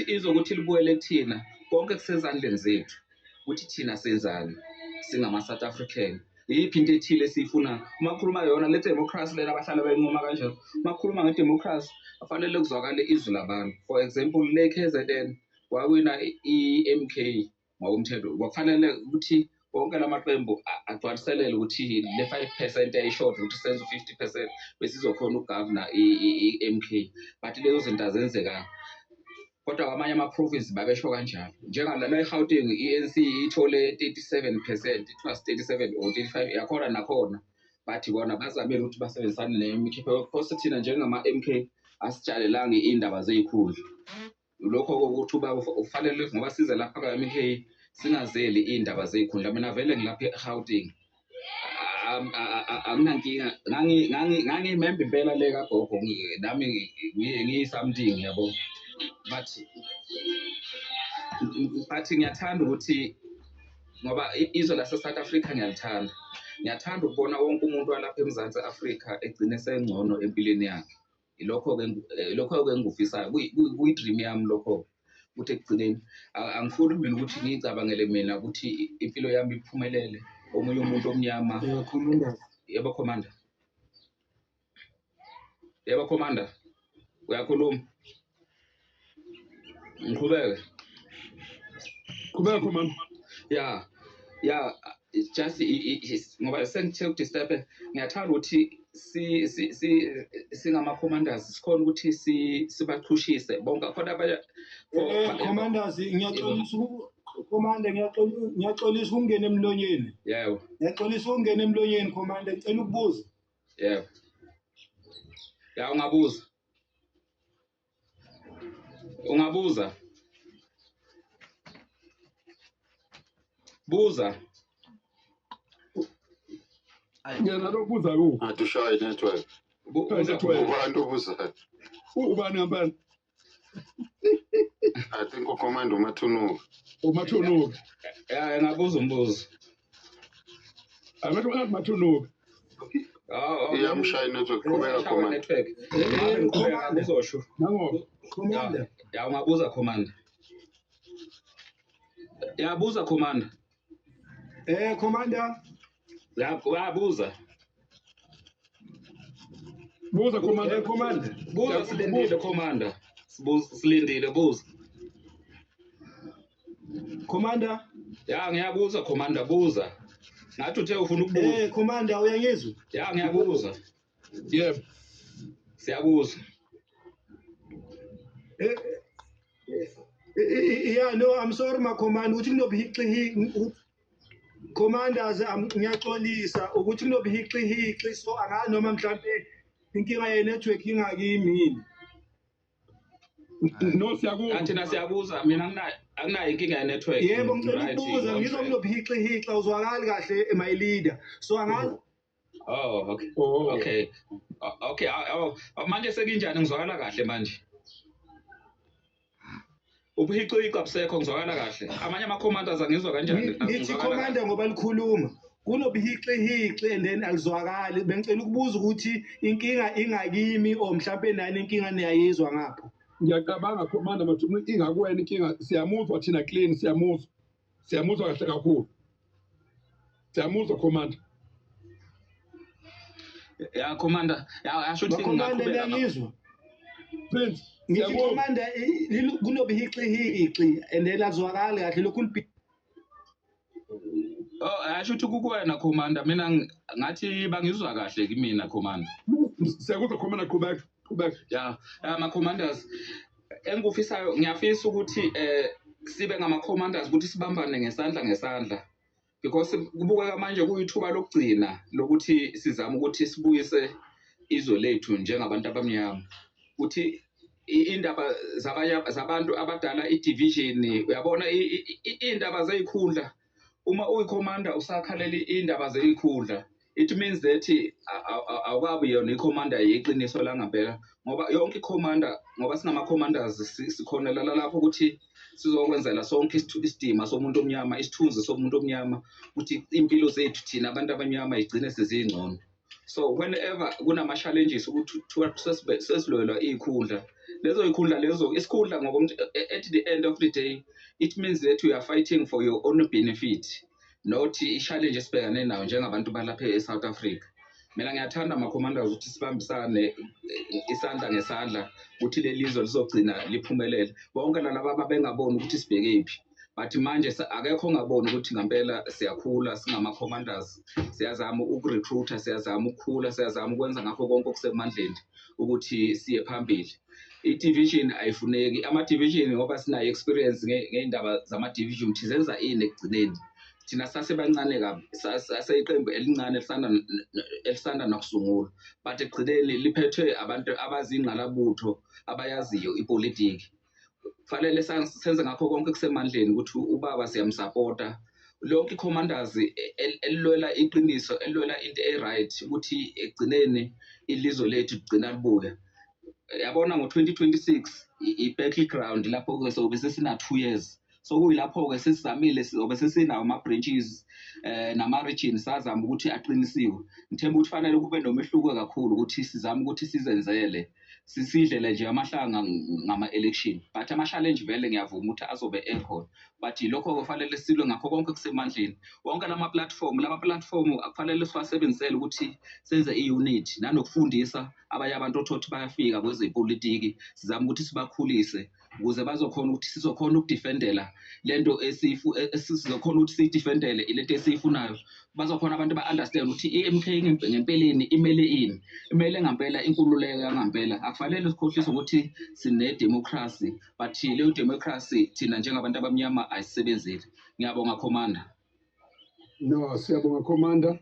izokuthi libuyele kuthina konke kusezandleni zethu ukuthi thina senzani singama South African. Yiphi into ethile sifuna uma khuluma yona le democracy lena abahlala bayinqoma kanjalo. Uma khuluma ngedemocracy afanele kuzwakale izwi labantu. For example le KZN wawina iMK ngokomthetho kwafanele ukuthi wonke lamaqembu agcwaliselele ukuthi le 5% ayishort ukuthi senze 50% besizokhona ugovernor iMK but lezo zinto azenzeka. Kodwa kwamanye ama-province babesho kanjalo njengala eGauteng i-ANC ithole 37%, it was 37 or 35 yakhona nakhona but bona bazamele ukuthi basebenzisane neMK because thina njengama-MK asitshalelanga indaba zezikhulu. Lokho ukuthi ufanele ngoba size lapha kwa-MK singazeli indaba zezikhundla. Mina vele ngilapha eGauteng anginankinga ngangimembe impela le kagogo nami ngiyi-something yabo but ngiyathanda ukuthi ngoba izwe lase South Africa ngiyathanda ukubona wonke umuntu walapha eMzansi Afrika egcine sengcono empilweni yakhe. Ilokho ke ngikufisayo kuyi-dream yami lokho ukuthi ekugcineni angifuni mina ukuthi ngicabangele mina ukuthi impilo yami iphumelele omunye umuntu omnyama. Yebo commander, yebo commander, uyakhuluma ngiqhubeke man. Yeah, it's just ngoba sengithe ukudisturb ngiyathanda ukuthi singama commanders sikhona ukuthi sibachushise bonke khona abanye commanders ngiyaxolisa ukungena emlonyeni. Yebo. Ngiyaxolisa ukungena emlonyeni commander ngicela ukubuza. Yebo. Ya ungabuza. buza. ngena lokubuza ku athi ushaye network Buza network. ubani obuzayo ubani ngempela I think ucommand umathunuka umathunuka ngabuza umbuzo. abantu mathunuka iyamshaya network qhubeka command network. Ngiyaqhubeka ngizosho. nangoba Commander. Ya ungabuza commander. Yabuza commander. Commander. Yabuza. buza commander Commander. Buza silindile commander. Silindile buza. Commander. Ya ngiyabuza commander buza. Ngathi uthe ufuna ukubuza. Commander uyangizwa? Ya ngiyabuza. yebo Siyabuza. Yeah, no, I'm sorry, my command. Uthi kunobuhiqi commanders ngiyaxolisa ukuthi kunobuhiqi so anganoma mhlambe inkinga ye network ingakimi. no siyakuzwa Thina siyabuza mina anginayo inkinga ye network. Yebo ngicela ukubuza ngizwa kunobuhiqi uzwakali kahle my leader. So angazi Oh, okay. oh Okay. Okay. Manje sekunjani ngizwakala kahle manje? Ubuhiqi abusekho ngizwakala kahle. Amanye ama commanders angizwa kanjani? ngithi commander ngoba likhuluma. Kunobuhiqi and then alizwakali. Bengicela ukubuza ukuthi inkinga ingakimi or mhlambe nani inkinga niyayizwa ngapho. ngiyacabanga commander mathunuka ingakuwena inkinga siyamuzwa thina clean siyamuzwa kahle kakhulu siyamuzwa commander Ya commander, ya asho ukuthi Commander ngingaqhubeka. niyangizwa? prince Ngithi siyabonga commander kunobuhiqi and then azwakali kahle lokhu Oh, asho ukuthi kukuwena commander mina ngathi bangizwa kahle kimina commander. siyakuzwa commander qhubeka Ya, ama commanders engikufisayo ngiyafisa ukuthi sibe ngama commanders ukuthi sibambane ngesandla because kubukeka manje kuyithuba lokugcina lokuthi sizama ukuthi sibuyise izwe lethu njengabantu abamnyama ukuthi indaba zabantu abadala i-division uyabona indaba zezikhundla uma uyicommander usakhalela indaba zezikhundla it means that awukabi yona icommander yeqiniso la ngempela ngoba yonke icommander ngoba singama commanders sikhonela lapho ukuthi sizokwenzela sonke isidima somuntu omnyama isithunzi somuntu omnyama ukuthi impilo zethu thina abantu abamnyama igcine sezingcono. So whenever kunama challenges ukuthi sesilwela izikhundla lezo ikhundla lezo isikhundla ngoba at the end of the day it means that you are fighting for your own benefit not i-challenge esibhekane nayo njengabantu balapha eSouth Africa. Mina ngiyathanda ama commanders ukuthi sibambisane isandla ngesandla ukuthi lelizwe lizogcina liphumelele bonke nalabo ababengaboni ukuthi sibhekephi but manje akekho ongaboni ukuthi ngempela siyakhula singama commanders siyazama ukurecruiter siyazama ukukhula siyazama ukwenza ngakho konke okusemandleni ukuthi siye phambili. I-division ayifuneki ama division ngoba sinayo experience ngeindaba zama division ukuthi zenza ini ekugcineni thina sasebancane kabi saseyiqembu elincane elisanda nokusungula but ekugcineni liphethwe abantu abazingqalabutho abayaziyo ipolitiki. Kufanele senze ngakho konke kusemandleni ukuthi ubaba siyamsupporta lonke commanders elilwela iqiniso elilwela into right ukuthi ekugcineni ilizwe lethu ligcina libuya. Yabona ngo-2026 i-battleground lapho-ke sobe sesina 2 years so kuyilapho-ke sesizamile sizobe sesinawo ama-branches nama-region sazama ukuthi aqinisiwe. Ngithemba ukuthi fanele kube nomehluko kakhulu ukuthi sizame ukuthi sizenzele sidlele nje amahlanga ngama-election but ama-challenge vele ngiyavuma ukuthi azobe ekhona but lokho kufanele silwe ngakho konke kusemandleni wonke lama platform akufanele siwasebenzisele ukuthi senze i-unity nanokufundisa abanye abantu othothi bayafika kwezepolitiki sizama ukuthi sibakhulise ukuze bazokhona ukuthi sizokhona ukudefendela lento esizokhona ukuthi siyidefendele lento esiyifunayo bazokhona abantu ba-understand ukuthi i-MK ngempeleni imele ini imele ngempela inkululeko yangempela akufanele sikhohlise ukuthi sine-democracy but leyo democracy thina njengabantu abamnyama ayisebenzeli. Ngiyabonga commander. no siyabonga commander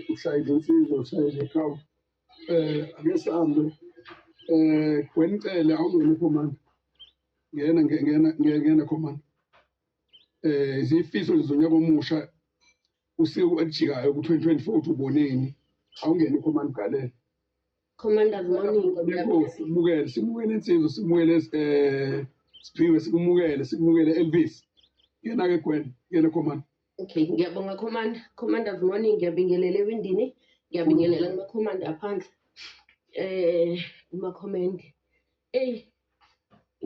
ushayile insizwa ushayile ekhaya ake sihambe kwenicele awungene commander ngena commander izifiso lezonyaka omusha usiko elijikayo ku-2024 uthi uboneni awungene icommand ugalele. Commanders morning. Enkosi simukele insizwa simukele Siphiwe sikumukele Elvis. Yena ke Gwen yena command. Okay, ngiyabonga Commanders morning, ngiyabingelela ewindini, ngiyabingelela kuma-command aphandle. Kuma-comment.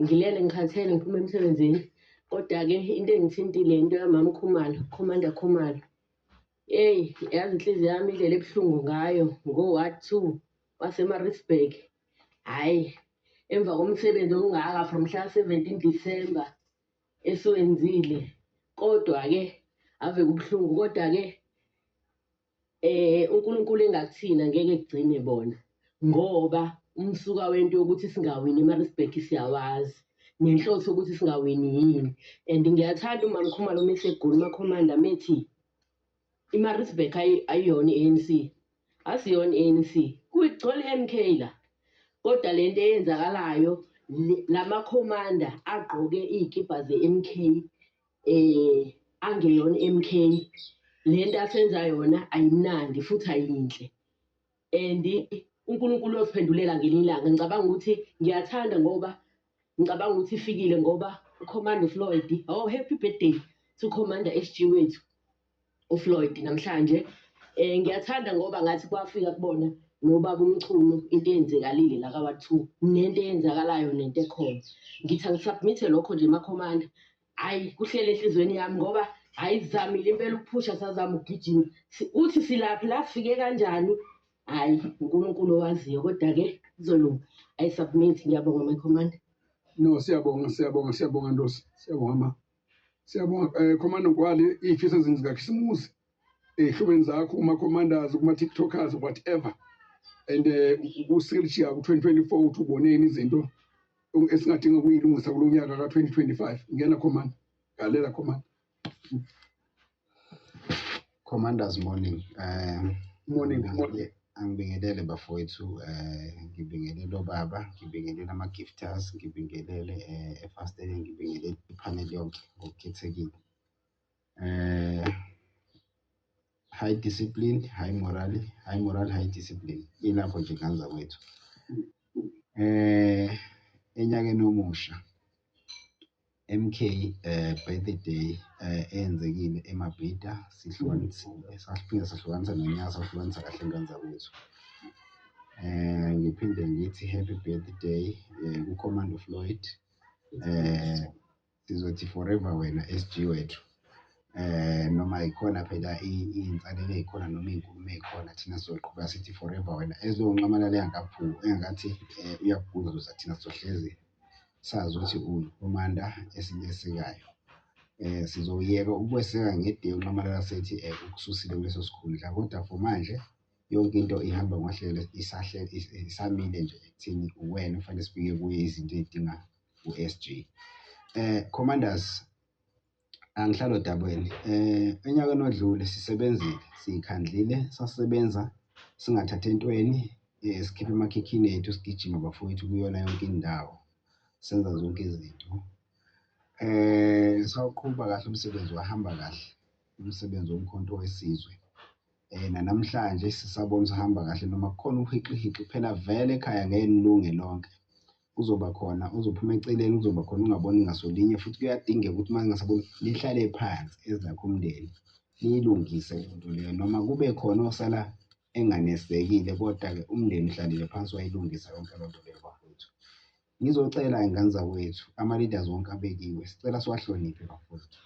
Ngilele ngikhathele ngiphuma emsebenzini. Kodwa-ke into engithintile into yamama Commander Khumalo. Yazi inhliziyo yami indlela ebuhlungu ngayo ngo-Ward 2 waseMaritzburg. Hhayi, emva komsebenzi omungaka from mhla 17 December esiwenzile. Kodwa-ke ave kubuhlungu, kodwa-ke uNkulunkulu engakuthina ngeke kugcine bona, ngoba umsuka wento yokuthi singawini eMaritzburg siyawazi, nenhloso yokuthi singawini yini. And ngiyathanda umama Khumalo mesegoli umakhomanda methi iMaritzburg ayiyona i-ANC, asiyona i-ANC, kuyigcwele i-MK la. Kodwa lento eyenzakalayo lamakhomanda agqoke iy'kibha ze-MK angeyona i-MK, lento asenza yona ayimnandi futhi ayinhle. And uNkulunkulu osiphendulela ngelinye ilanga. Ngicabanga ukuthi ngiyathanda ngoba ngicabanga ukuthi ifikile ngoba uCommander Floyd, happy birthday to Commander SG wethu uFloyd namhlanje. Ngiyathanda ngoba ngathi kwafika kubona nobaba umchunu into eyenzekalile la ka-Ward 2 nento eyenzakalayo nento ekhona. Ngithi angisubmithe lokho nje makhomanda. Hayi kuhlele enhlizweni yami ngoba hayi sizamile impela ukuphusha, sazama ukugijima. Uthi silaphi la sifike kanjani? Hayi uNkulunkulu owaziyo, kodwa-ke kuzolunga. Ayisubmit. Ngiyabonga my commander. No, siyabonga Ndosi. Siyabonga Commander Ngwali, ifiso ezinzi kaKhisimusi ehlobeni zakho kuma-commanders kuma-tiktokers whatever. And kusikilitshiya ku-2024 uthi uboneni izinto esingadinga ukuyilungisa kulo nyaka ka-2025. Ngena command, galela command. Commanders morning. Morning. Angibingelele bafowethu, ngibingelele obaba, ngibingelele ama-gifters, ngibingelele efasteni, ngibingelele ipanel yonke ngokukhethekile. High discipline, high moral, high discipline. Ilapho nje nganza kwethu. Enyakeni omusha MK birthday eyenzekile eMabhida sihlukanisile, saphinde sahlukanisa nonyaka, sahlukanisa kahle nganza kwethu. Ngiphinde ngithi happy birthday kuCommander Floyd. Sizothi forever wena SG wethu. Noma ikhona phela iy'nsalela ey'khona noma iy'nkulumo ey'khona, thina sizoqhubeka sithi forever wena. Ezonqamalala engathi uyakuguzuza, thina sizohlezi sazi ukuthi uCommander esinyesekayo. Sizoyeka ukweseka ngede unqamalala sethi ukususile kuleso sikhundla, kodwa for manje yonke into ihamba ngohlelo, isamile nje ekuthini uwena ufanele sibike kuye izinto ey'dinga u-SG. Commanders, angihlalo dabweni. Enyakeni odlule sisebenzile, siyikhandlile, sasebenza singathatha entweni, sikhiphe emakhikhini ethu, sigijima bafowethu kuyona yonke indawo, senza zonke izinto. Sawuqhuba kahle umsebenzi, wahamba kahle umsebenzi womkhonto wesizwe. Namhlanje sisabona usahamba kahle noma kukhona uhiqi phela vele ekhaya ngeke nilunge lonke. Kuzoba khona uzophuma eceleni, kuzoba khona ungaboni ngasolinye, futhi kuyadingeka ukuthi uma ningasaboni lihlale phansi ezakho umndeni niyilungise lento leyo, noma kube khona osala enganesekile, kodwa-ke umndeni uhlalile phansi wayilungisa yonke lento leyo bafowethu. Ngizocela ingane zakwethu, ama-leaders wonke abekiwe, sicela siwahloniphe bafowethu.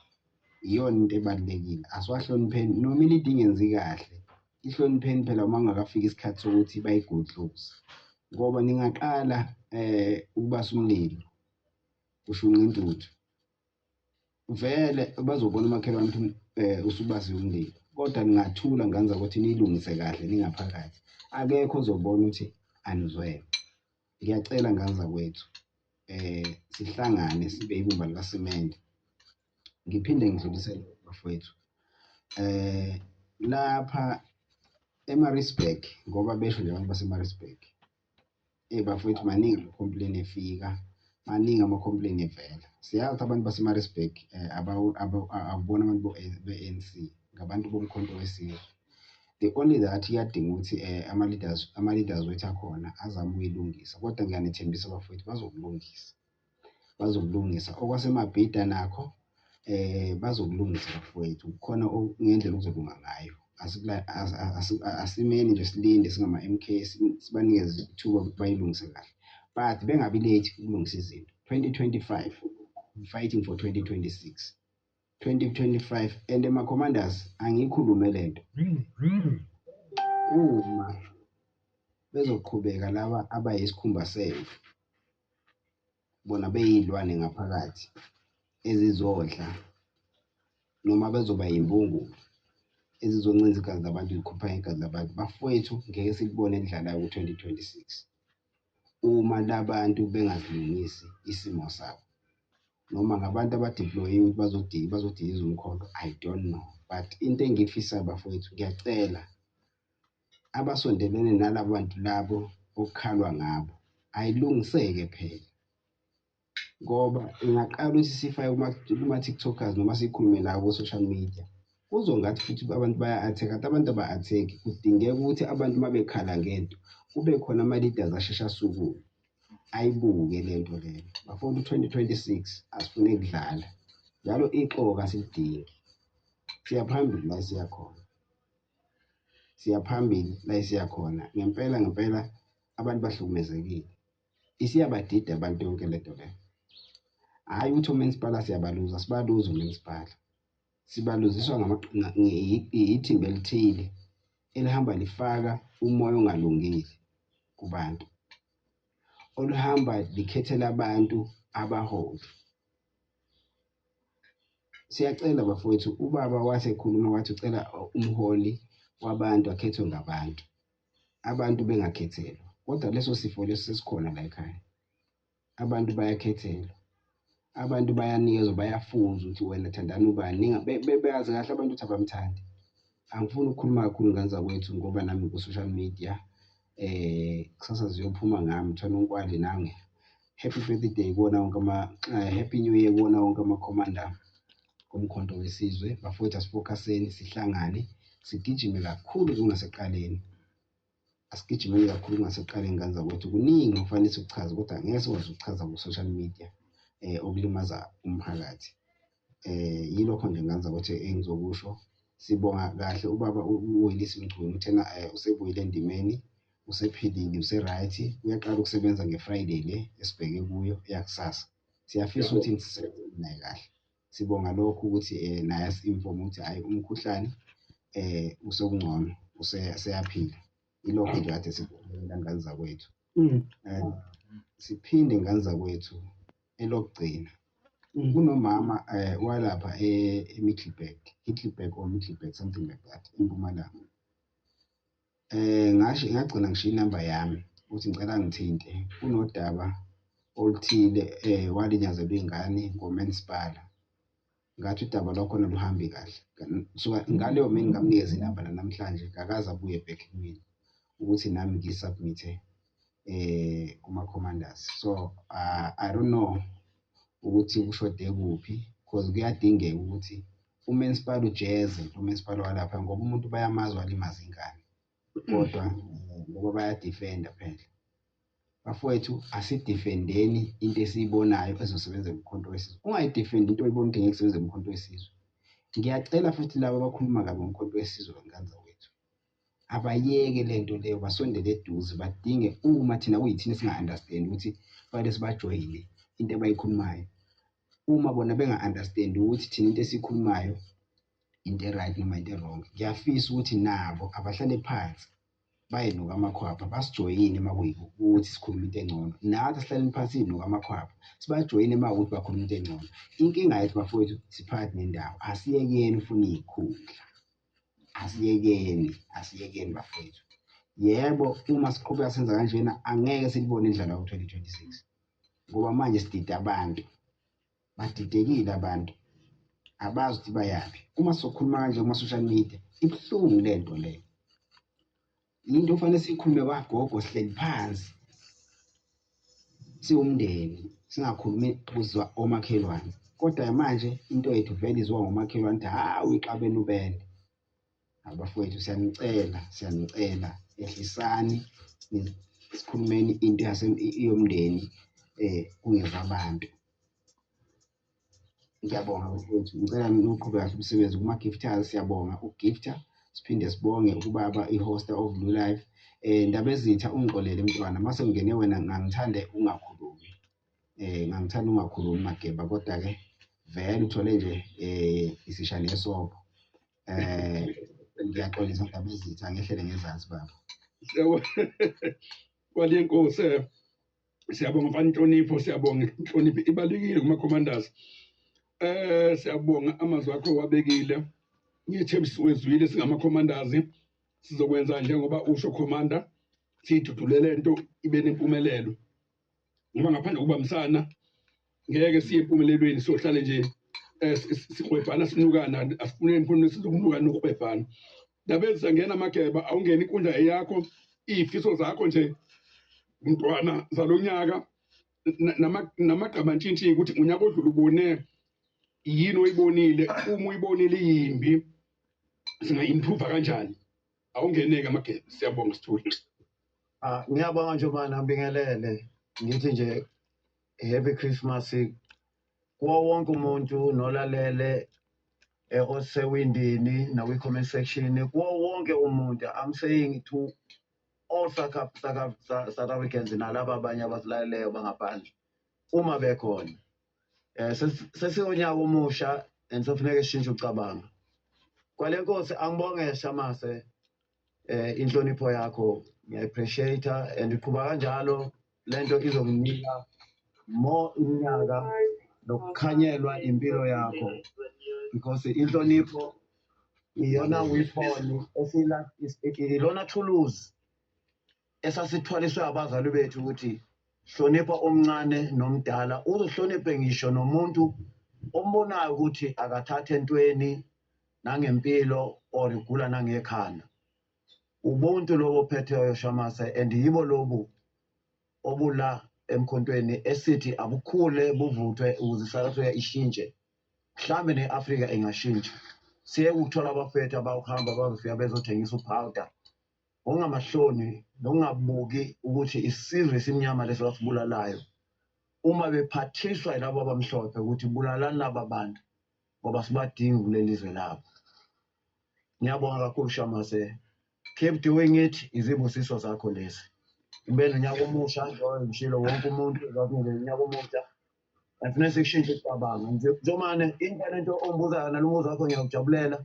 Iyona into ebalulekile, asiwahlonipheni noma ilidi ingenzi kahle, ihlonipheni phela uma kungakafika isikhathi sokuthi bayigudluze, ngoba ningaqala ukubasa umlilo ushunqa intuthu, vele bazobona umakhelwane ukuthi usubasiwe umlilo, kodwa ningathula ngane zakwethu niyilungise kahle ningaphakathi, akekho ozobona ukuthi anizwele. Ngiyacela ngane zakwethu sihlangane sibe ibumba likasimende. Ngiphinde ngidlulisele bafowethu lapha eMaritzburg, ngoba besho nje abantu baseMaritzburg, bafowethu maningi ama-complain efika, maningi ama-complain evela. Siyazi ukuthi abantu baseMaritzburg abubona abantu be-ANC, ngabantu bomkhonto wesizwe. The only that iyadinga ukuthi ama-leaders wethu akhona azame ukuyilungisa, kodwa ngiyanethembisa bafowethu bazokulungisa. OkwaseMabhida nakho bazokulungisa bafowethu, kukhona ngendlela okuzolunga ngayo. Asimeni nje silinde singama-MK sibanikeze ithuba bayilungise kahle, but bengabi late ukulungisa izinto. 2025 fighting for 2026, 2025, and ama-commanders angiyikhulume lento. Uma bezoqhubeka laba abayisikhumba semvu, bona beyilwane ngaphakathi ezizodla, noma bezoba yimbungu ezizoncinza igazi labantu, zikhupha igazi labantu, bafowethu ngeke silibone elidlalayo ku-2026 uma labantu bengazilungisi isimo sabo, noma ngabantu abadeployiwe ukuthi bazodiliza umkhonto. I don't know, but into engiyifisayo bafowethu, ngiyacela abasondelene nalabo bantu labo okukhalwa ngabo ayilungiseke phela, ngoba ingaqala ukuthi sifake kuma-TikTokers noma sikhulume nabo ku-social media, kuzongathi futhi abantu baya-attack. Abantu aba-attack, kudingeka ukuthi abantu uma bekhala ngento kube khona ama-leaders ashesha asukume ayibuke lento leyo. Bafowethu 2026 asifune kudlala njalo, ixoka asilidingi. Siyaphambili la siyakhona, ngempela abantu bahlukumezekile. Isiyabadida abantu yonke lento leyo. Hhayi ukuthi uMansipala siyabaluza, sibaluza uMansipala, sibaluziswa ithimba elithile elihamba lifaka umoya ongalungile kubantu, oluhamba likhethela abantu abaholi. Siyacela bafowethu, ubaba wathi ekhuluma wathi ucela umholi wabantu akhethwe ngabantu, abantu bengakhethelwa. Kodwa leso sifo leso sesikhona la ekhaya, abantu bayakhethelwa, abantu bayanikezwa, bayafunza ukuthi wena thandana ubani, beyazi kahle abantu ukuthi abamthandi. Angifuni ukukhuluma kakhulu ngane zakwethu ngoba nami ku-social media kusasa ziyophuma ngami, Mthwana Nkwali nange. Happy birthday kuwona wonke happy new year kuwona wonke ama-commander omkhonto wesizwe. Bafowethu asifokaseni, sihlangane, sigijime kakhulu kungasekuqaleni. Asigijimeni kakhulu kungasekuqaleni ngane zakwethu. Kuningi okufanele sikuchaze, kodwa angeke sikwazi ukuchaza ku-social media okulimaza umphakathi. Yilokho nje ngane zakwethu engizokusho. Sibonga kahle ubaba uWillis Mchunu, uthena usebuyile endimeni, usephilile, use-right, uyaqala ukusebenza nge-Friday le esibheke kuyo yakusasa. Siyafisa ukuthi sisebenze naye kahle. Sibonga lokhu ukuthi naye asi-inform ukuthi hayi umkhuhlane usekungcono, useyaphila. Ilokho nje kade sikubonela ngane zakwethu. Siphinde ngane zakwethu elokugcina, kunomama walapha Hitleberg or Middelburg, something like that, eMpumalanga. Ngagcina ngisho inamba yami ukuthi ngicela ngithinte, kunodaba oluthile walinyazelwa ingane ngoMansipala. Ngathi udaba lwakhona luhambe kahle, suka ngaleyo mini ngamnikeza inamba namhlanje ngakaze abuye back kumina ukuthi nami ngisubmithe kuma-commanders. So I don't know ukuthi kushode kuphi, because kuyadingeka ukuthi uMansipala ujeze uMansipala walapha, ngoba umuntu bayamazi walimaza ingane, kodwa ngoba bayadifenda phela. Bafowethu asidifendeni into esiyibonayo ezosebenza emkhonto wesizwe. Ungayidifendi into oyibona ukuthi ngeke isebenze emkhonto wesizwe. Ngiyacela futhi laba abakhuluma kabi ngomkhonto wesizwe ngane zakwethu, abayeke lento leyo, basondele eduze, badinge uma thina kuyithina singa-understand ukuthi fanele sibajoyine into abayikhulumayo. Uma bona benga-understand ukuthi thina into esiyikhulumayo into e-right noma into e-wrong, ngiyafisa ukuthi nabo abahlale phansi bayinuka amakhwapha, basijoyine uma kuyikuthi sikhuluma into engcono. Nathi sihlaleni phansi siyinuka amakhwapha, sibajoyine uma ukuthi bakhuluma into engcono. Inkinga yethu bafowethu, siphakathi nendawo. Asiyekeni ufuna iy'khundla, asiyekeni bafowethu. Yebo, uma siqhubeka senza kanjena angeke silibone indlela ku-2026, ngoba manje sidide abantu, badidekile abantu, abazi ukuthi bayaphi. Uma sizokhuluma kanje kuma-social media ibuhlungu lento leyo. Into ofanele siyikhulume kwagogo sihleli phansi siwumndeni, singakhulumi kuzwa omakhelwane. Kodwa manje into yethu vele izwa ngomakhelwane ukuthi hawu ixabene ubene. Abafowethu siyanicela ehlisani sikhulumeni into yomndeni kungeva abantu. Ngiyabonga bafowethu, ngicela niqhube kahle umsebenzi kuma-gifters. Siyabonga ukugifta, siphinde sibonge ubaba i-hoster of Blue Life. Ndaba ezitha ungixolele mntwana, mase ungene wena ngangithande ungakhulumi. Ngangithanda ungakhulumi Mageba, kodwa-ke vele uthole nje isishane esobho. Ngiyaxolisa ndaba ezitha, ngehlele ngezansi baba. Kwale nkosi siyabonga mfana inhlonipho, siyabonga inhlonipho ibalekile kuma-commanders. Siyabonga amazwi akho wabekile. Ngiyethemba wezwile singama-commanders sizokwenza njengoba usho commander, siyidudule lento ibe nempumelelo. Ngoba ngaphandle kokubambisana ngeke siye empumelelweni, sohlale nje sikhwebhana sinukana, asifune imfundo sizokunuka nokukhwebhana. Ndaba ezangena Mageba, awungena inkundla yakho, izifiso zakho nje mntwana zalonyaka namagama ntshintshi ukuthi unyaka odlula ubone yini oyibonile, uma uyibonile iyimbi singa-improve kanjani. Awungeneke Mageba, siyabonga Sithuli. Ngiyabonga nje bana, ngibingelele ngithi nje happy Christmas kuwo wonke umuntu nolalele osewindini nakwi-comment section, kuwo wonke umuntu. I'm saying to all South Africans nalaba abanye abasilaleleyo bangaphandle uma bekhona. Sesiyonyaka omusha and sofuneka sishintshe ucabanga. Kwale nkosi angibonge Shamase inhlonipho yakho, ngiya-appreciate and iqhubeka kanjalo, lento izonginika more iminyaka nokukhanyelwa impilo yakho, because inhlonipho iyona weapon ilona thuluzi esasithwaliswe abazali bethu ukuthi hlonipha omncane nomdala, uzohloniphe ngisho nomuntu ombonayo ukuthi akathathe entweni nangempilo or igula nangekhanda. Ubuntu lobo phetheyo Shamase, and yibo lobu obula emkhontweni esithi abukhule buvuthwe ukuze South Africa ishintshe. Mhlambe ne-Afrika ingashintsha. Siye ukuthola abafethu abawuhamba bazofika bezothengisa upowder, ongamahloni nokungabuki ukuthi isizwe esimnyama leso basibulalayo. Uma bephathiswa yilabo abamhlophe ukuthi bulalani laba bantu ngoba sibadingi kuleli zwe labo. Ngiyabonga kakhulu Shamase, keep doing it, izibusiso zakho lezi. Ube nonyaka omusha njengoba ngishilo wonke umuntu uzakunika unyaka omusha. Afuneka sikushintshe ucabanga njomane into ombuzayo nalumuzo wakho ngiyakujabulela.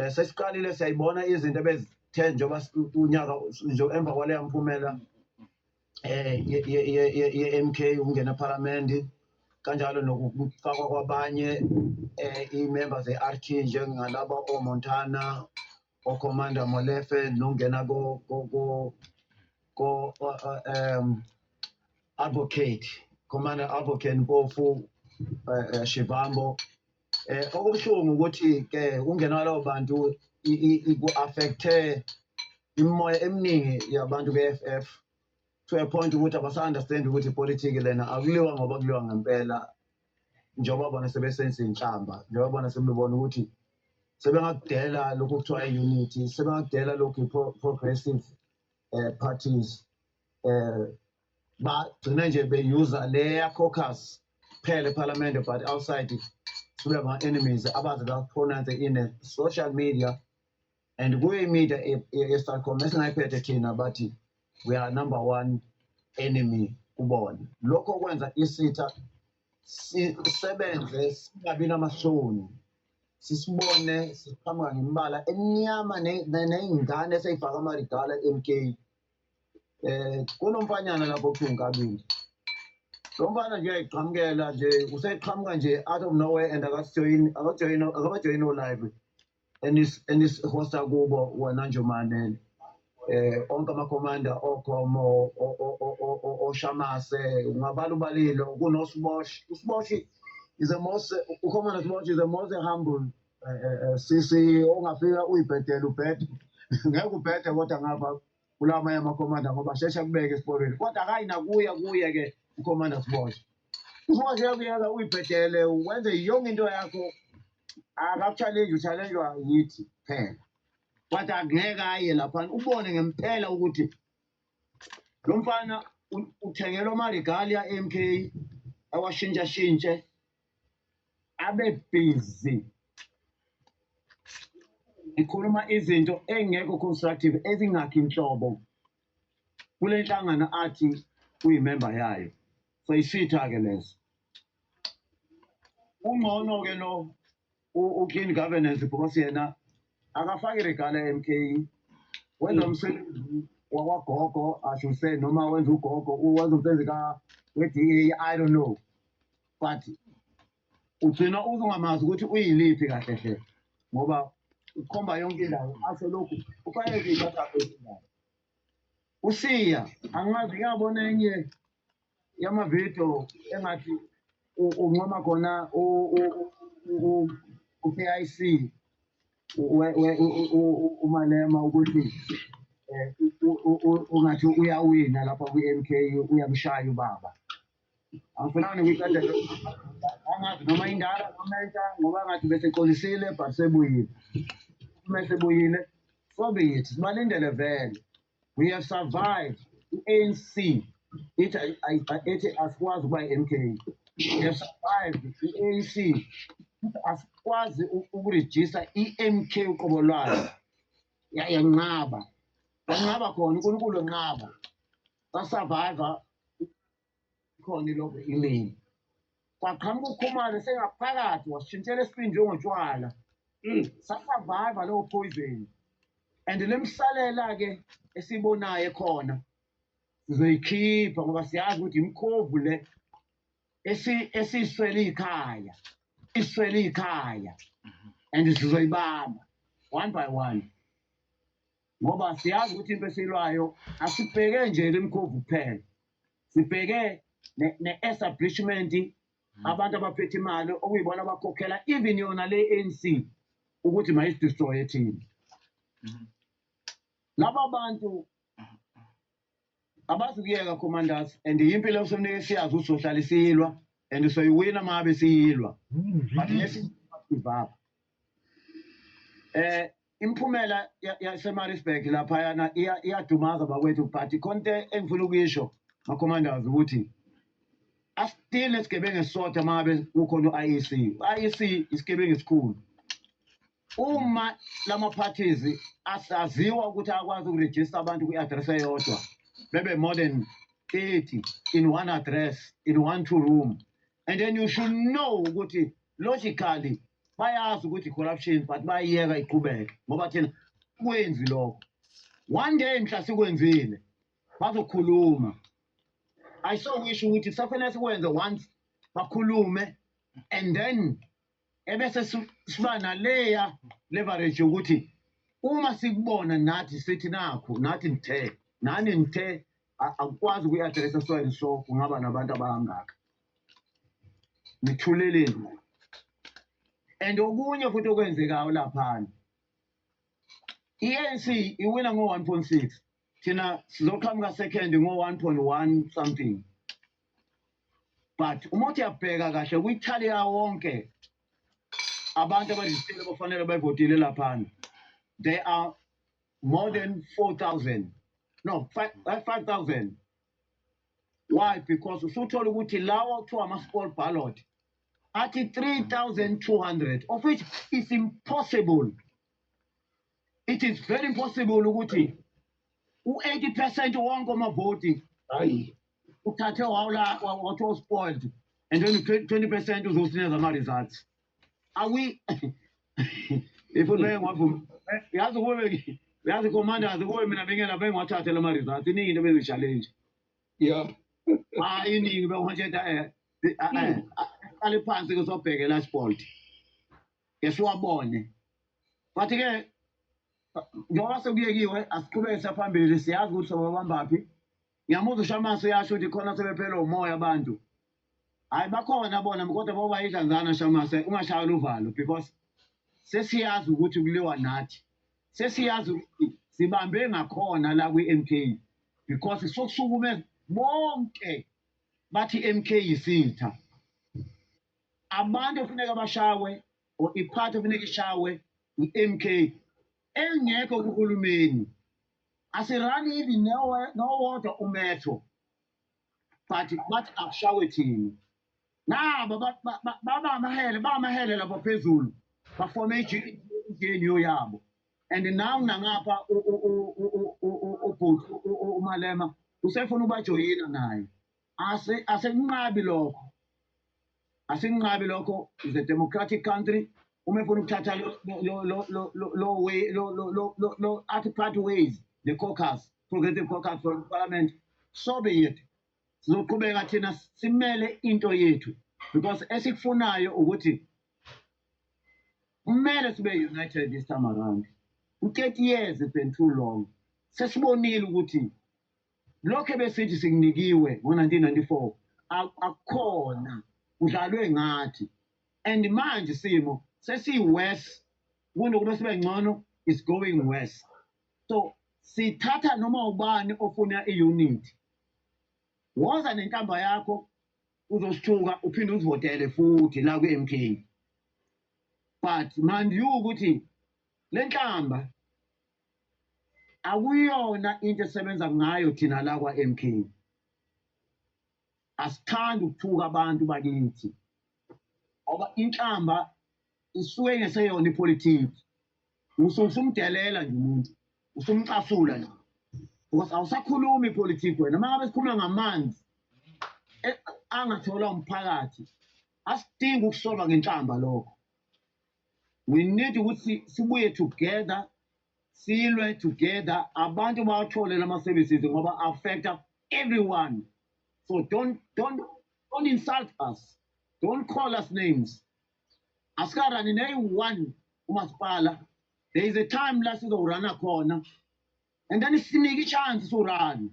Sesiqalile siyayibona izinto ebezithe njengoba unyaka nje emva kwaleya mphumela ye-MK ukungena eParliament, kanjalo nokufakwa kwabanye i-members ze-RT njengalaba oMontana, oCommander Molefe, nokungena advocate, Commander Advocate Mpofu Shivambo. Okubuhlungu ukuthi ke ungena kwalabo bantu iku-affecte imimoya eminingi yabantu be-FF to a point ukuthi abasa-understand ukuthi ipolitiki lena akuliwa ngoba kuliwa ngempela, njengoba bona sebesenza inhlamba, njengoba bona sebebona ukuthi sebengakudela lokhu kuthiwa i-unity, sebengakudela lokhu i-progressive parties, bagcine nje beyuza leya caucus phela eParliament, but outside sube ama-enemies abaze bakupronounce in a social media and kuyi-media ye-Starcom esingayiphethe thina bathi we are number one enemy kubona. Lokho kwenza isitha sisebenze singabi namahloni, sisibone siqhamuka ngembala emnyama ney'ngane esey'faka amarigala MK. Kunomfanyana lapho kuthiwa uNkabini. Lo mfana nje uyayiqhamukela nje, useqhamuka nje out of nowhere and akabajoyini o-live and is-hosta kubo wena Njomane, onke amakhomanda oKhomo, oShamase, ungabala ubalilo, kunoSiboshi. uSiboshi is the most, uCommander Siboshi is the most humble sisi ongafika uyibhedela ubhede. Ngeke ubhede kodwa ngapha kulamanye amakhomanda ngoba sheshe kubeke esiporweni, kodwa akayinakuya ke uCommander Siboshi. Ufosi yakuyeka uyibhedele wenze yonke into yakho akakuchallenge uchallenjwa yithi phela. But akungeke aye lapha ubone ngempela ukuthi lo mfana uthengelwa ama-regalia MK awashintshe abe busy ikhuluma izinto engekho constructive ezingakhi inhlobo kule nhlangano athi uyimember yayo. So isitha-ke leso. Ungcono-ke lo u-clean governance because yena akafaki iregalia MK wenza umsebenzi wakwagogo ashuse noma wenza ugogo wenza umsebenzi we-DA I don't know but ugcina uzungamazi ukuthi uyiliphi kahle hle ngoba ukhomba yonke indawo asho lokhu ufanele ikathathe indawo. Usiya angazi ngiyabona enye yamavidiyo engathi uncoma khona u-KIC umalema ukuthi ungathi uyawina lapha kwi-MK uyamshaya ubaba. Angifanele ngikade angazi noma indala noma entsha ngoba ngathi bese xolisile but sebuyile. Mase buyile so be it. Sibalindele vele. We have survived i-ANC ithi asikwazi ukuba i-MK. We have survived i-ANC asikwazi ukurejista i-MK uqobo lwayo yanqaba khona uNkulunkulu enqaba sasurvive khona lokho imini kwaqhamuka uKhumalo sengaphakathi wasishintshela esipindi njengotshwala sasurvive lowo poison and lemsalela-ke esibonayo khona sizoyikhipha ngoba siyazi ukuthi imkhovu le esiswele ikhaya and sizoyibamba one by one ngoba siyazi ukuthi into esiyilwayo asibheke nje lemkhovu kuphela sibheke ne-establishment abantu abaphethe imali okuyibona abakhokhela even yona le ANC ukuthi mayisidestroye thina. Laba bantu abazukuyeka commanders and impilo esomnike siyazi usohlala isiyilwa and soyiwina mabe siyilwa but give up. Imphumela yaseMaritzburg laphayana iyadumaza bakwethu but konke engifuna ukuyisho ma-commanders ukuthi asitile esigebengu esisodwa mabe kukhona u-IEC. U-IEC isigebengu esikhulu. Uma lama-parties asaziwa ukuthi akwazi ukurejista abantu kwi-address eyodwa bebe more than 30 in one address in one two room and then you should know ukuthi logically bayazi ukuthi corruption but bayiyeka iqhubeke ngoba thina kwenzi lokho one day mhla sikwenzile bazokhuluma. Ayisho ukuthi kusafanele sikwenze once bakhulume and then ebese siba naleya leverage ukuthi uma sikubona nathi sithi nakho nathi nani nithe akwazi ukuyi-addressa so and so kungaba nabantu abangaka nithuleleni. And okunye futhi okwenzekayo laphana i-ANC iwina ngo-1.6 thina sizoqhamuka second ngo-1.1 something but uma uthi uyabheka kahle kuyithali yawo wonke abantu abarejistile bafanele bayivotile laphana they are more than 4,000 no 5,000. Why? Because usuthola ukuthi lawo kuthiwa ama-small ballot athi 3,200 of which is impossible. It is very impossible ukuthi u-80% wonke amavoti uthathe wathi spoiled and then 20% uzosinikeza ama-results. Are we if yazi commanders kube mina bengena bengiwathathe la ma-results iningi into bezichallenge iningi bengiwatsheta ale phansi ke sobheke la sport ke siwabone but-ke njengoba sekuyekiwe asiqhubeke saphambili siyazi ukuthi sobabambaphi. Ngiyamuza uShamasi yasho ukuthi khona sebephela umoya abantu. Hayi bakhona bona kodwa boba idlanzana Shamasi ungashayela uvalo because sesiyazi ukuthi kuliwa nathi. Sesiyazi ukuthi sibambe ngakhona la kwi-MK because sokusukume bonke bathi MK yisitha abantu kufuneka bashawe or iphathi kufuneka ishawe i-MK engekho kuhulumeni. Asirani even nowodwa umetro but akushawe thina. Nabo bamahele lapho phezulu bafome i-GNU yabo. And now nangapha uMalema usefuna ukubajoyina naye. Asenqabi lokho. Asenqabi lokho is a democratic country. Uma efuna ukuthatha lo party ways, the caucus, progressive caucus for parliament, so be it. Sizoqhubeka thina simele into yethu because esikufunayo ukuthi kumele sibe united this time around. 30 years has been too long. Sesibonile ukuthi lokho besithi sikunikiwe ngo1994 akukhona udlalwe ngathi and manje simo sesi-worse kunokuba sibe ngcono is going worse. So sithatha noma ubani ofuna i-unity woza nenkamba yakho uzosithuka uphinde uzivotele futhi la ku-MK. But mind you ukuthi le nkamba akuyona into esebenza ngayo thina la kwa-MK. Asithandi ukuthuka abantu bakithi ngoba inhlamba isuke ngeseyona ipolitiki. Usumdelela nje umuntu usumcasula nje because awusakhuluma ipolitiki wena. Uma ngabe sikhuluma ngamanzi angathola umphakathi asidingi ukusolwa ngenhlamba lokho. We need ukuthi sibuye together, silwe together, abantu bawathole lama-services ngoba affecta everyone. So don't insult us. Don't call us names. Asikarani nayi-one umasipala. There is a time la sizorana khona and then sinike ichance surani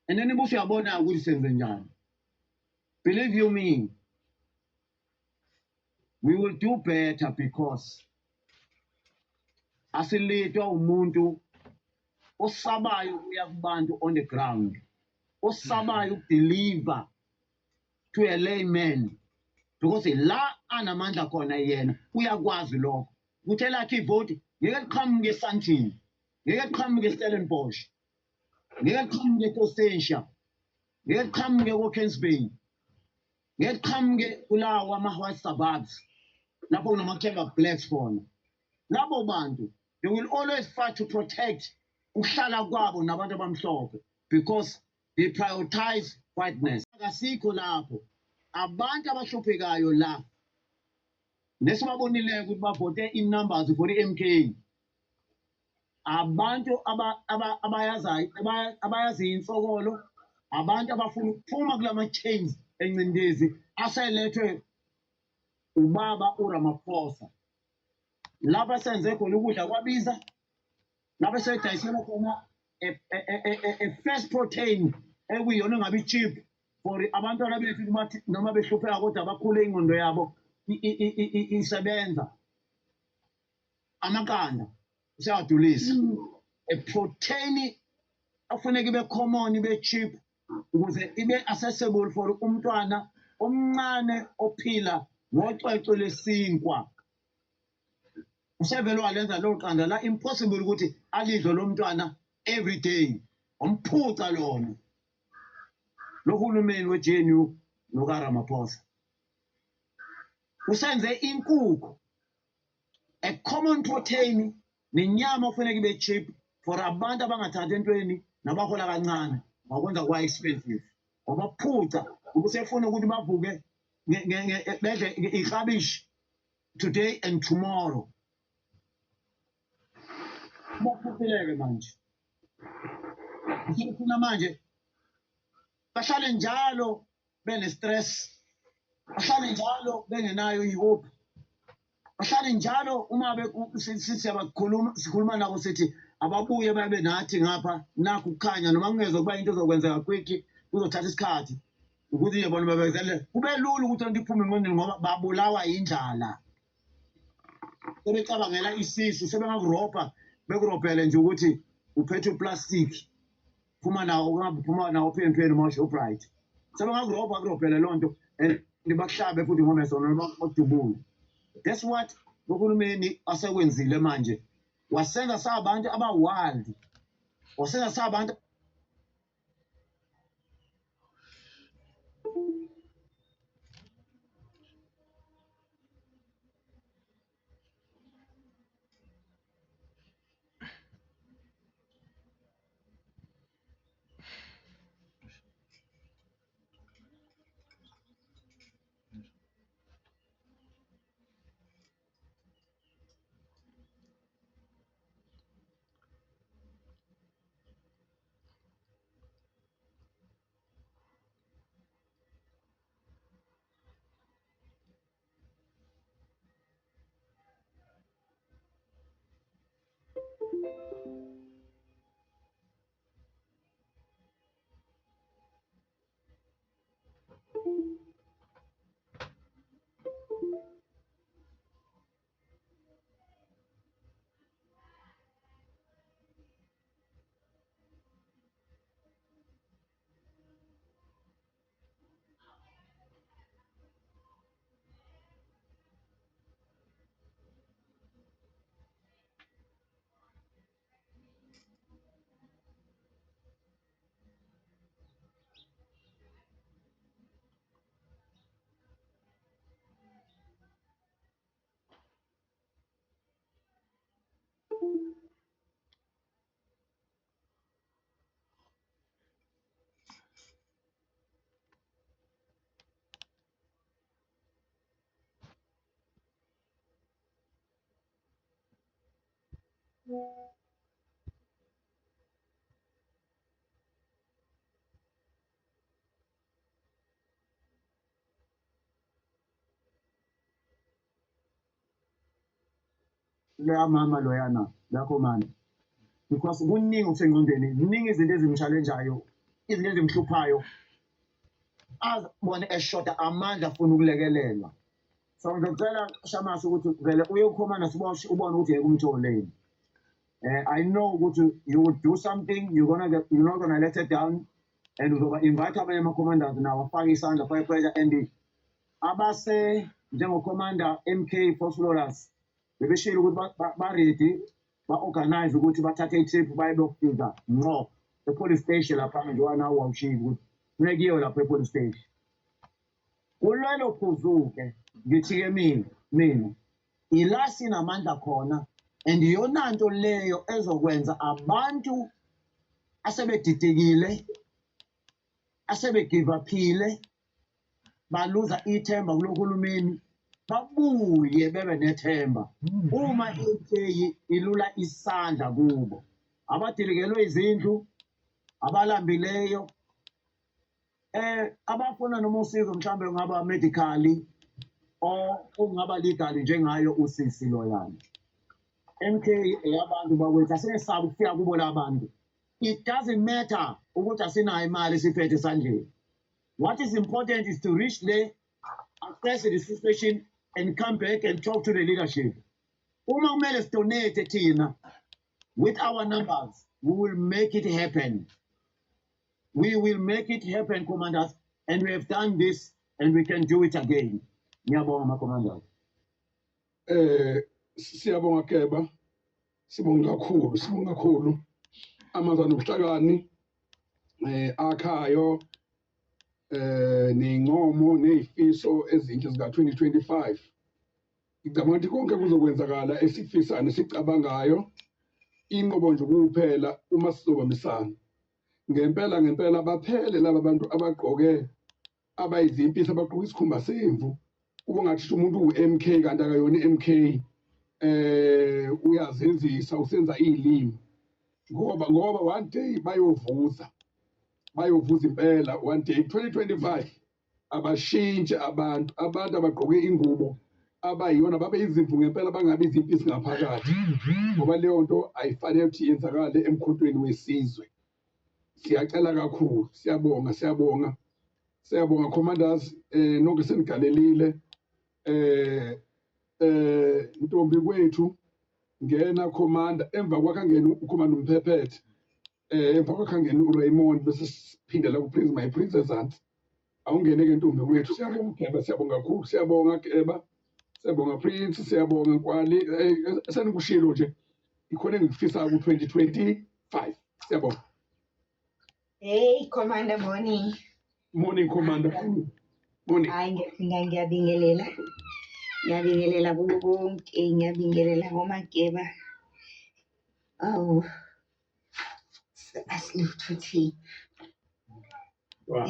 and then ibuso uyabona ukuthi senze njani. Believe you me, we will do better because asilethwa umuntu osabayo ukuya kubantu on the ground, osabayo ukudeliver to a layman because la anamandla khona yena uyakwazi lokho. Kuthe lakhe ivoti ngeke liqhamuke eSandton, ngeke liqhamuke eStellenbosch, ngeke liqhamuke eCosentia, ngeke liqhamuke eWalkens Bay, ngeke liqhamuke kulawa ama-white suburbs lapho kunama-Kevlar blacks khona. Labo bantu they will always fight to protect ukuhlala kwabo nabantu abamhlophe because they prioritize whiteness. Akasikho lapho abantu abahluphekayo la nesibabonile ukuthi bavote in-numbers for i-MK. Abantu abayazi insokolo, abantu abafuna ukuphuma kulama-chains encindezi aselethwe ubaba uRamaphosa. Lapha senze khona ukudla kwabiza, lapha sedayisela khona first protein ekuyiyona engabi cheap for abantwana bethu noma behlupheka kodwa bakhule ingqondo yabo isebenza. Amakanda usewadulisa. A protein afuneka ibe common, ibe cheap ukuze ibe accessible for umntwana omncane ophila ngocwecwe lesinkwa. Usevele walenza lo qanda la impossible ukuthi alidlo lo mntwana every day. Umphuca lona lo hulumeni we-GNU nokaRamaphosa. Usenze inkukhu, a common protein, nenyama ofuneka ibe cheap for abantu abangathathi entweni nabahola kancane ngakwenza kwa expensive. Wabaphuca ubusefuna ukuthi bavuke bedle iklabishi today and tomorrow. Baphuphileke manje. Usifuna manje bahlale njalo bene-stress, bahlale njalo bengenayo i-hope, bahlale njalo uma sikhuluma nabo sithi ababuye babe nathi ngapha nakho ukukhanya noma kungezwa kuba into ezokwenzeka quick kuzothatha isikhathi ukuthi nje bona babekezele. Kube lula ukuthi into iphume engqondweni ngoba babulawa indlala. Sebecabangela isisu, sebengakurobha bekurobhele nje ukuthi uphethe uplastic phuma nawo phuma nawo pheni uma uShoprite. Sebengakurobha kurobhele loo nto and nibakuhlabe futhi ngomeso noma bakudubule. That's what uhulumeni asekwenzile manje. Wasenza sabantu abawild. Wasenza sabantu leya mama loyana lakho manje. Because kuningi okusengqondweni, ziningi izinto ezimchallengeayo, izinto ezimhluphayo. Azibone eshoda amandla afuna ukulekelelwa. So ngicela Shamasi ukuthi vele uyokhomanda siboshi ubone ukuthi ukumtholeni. I know ukuthi you would do something, you're not gonna let it down, and uzoba invite abanye ama-commanders nawo afake isandla fire pressure and abase njengo-commander MK Force Loras bebeshilo ukuthi ba-ready ba-organize ukuthi bathathe i-trip baye beyofika ngqo e-police station lapha nje wanawo wawushilo ukuthi kunekiyo lapho e-police station. Kulelo phuzu-ke ngithi-ke mina ila sinamandla khona and iyona nto leyo ezokwenza abantu asebedidekile asebegive uphile baluza ithemba kulohulumeni babuye bebe nethemba uma i-AK ilula isandla kubo abadilikelwe izindlu abalambileyo abafuna noma usizo mhlambe ngaba medically or ungaba legally njengayo usisi loyana. MK eyabantu bakwethu asesabe ukufika kubo labantu. It doesn't matter ukuthi asinayo imali siphethe esandleni. What is important is to reach there, assess the situation, and come back and talk to the leadership. Uma kumele sidonate thina with our numbers, we will make it happen. We will make it happen, commanders, and we have done this, and we can do it again. Ngiyabonga ma-commanders. Siyabonga Keba, sibonga kakhulu amazwi anobuhlakani akhayo ney'ncomo ney'fiso ezinhle zika-2025. Ngicabanga ukuthi konke kuzokwenzakala esifisane sicabangayo inqobo nje kuphela uma sizobambisana. Ngempela baphele laba bantu abagqoke abayizimpisi abagqoke isikhumba semvu kube ngathi umuntu u-MK kanti akayona i-MK uyazenzisa usenza iy'limi ngoba one day bayovuza impela one day 2025 abashintshe abantu abagqoke ingubo abayiyona babe izimvu ngempela bangabi izimpisi ngaphakathi ngoba leyo nto ayifanele ukuthi yenzakale emkhontweni wesizwe. Siyacela kakhulu, siyabonga commanders nonke senigalelile Ntombi kwethu ngena commander emva kwakhe ngena uCommander Mphephethe emva kwakhe ngena uRaymond bese siphindela kuPrince my Princess Aunt awungene-ke ntombi wethu. Siyabonga Geba, siyabonga kakhulu, siyabonga Geba, siyabonga Prince, siyabonga Nkwali. Senikushilo nje ikhona engikufisayo ku-2025. Siyabonga. Hey, Commander, morning. Morning, Commander. Morning. Hayi, ngiyabingelela. Ngiyabingelela kubo bonke, ngiyabingelela ngoMageba. Awu, asilutho thi. Wow.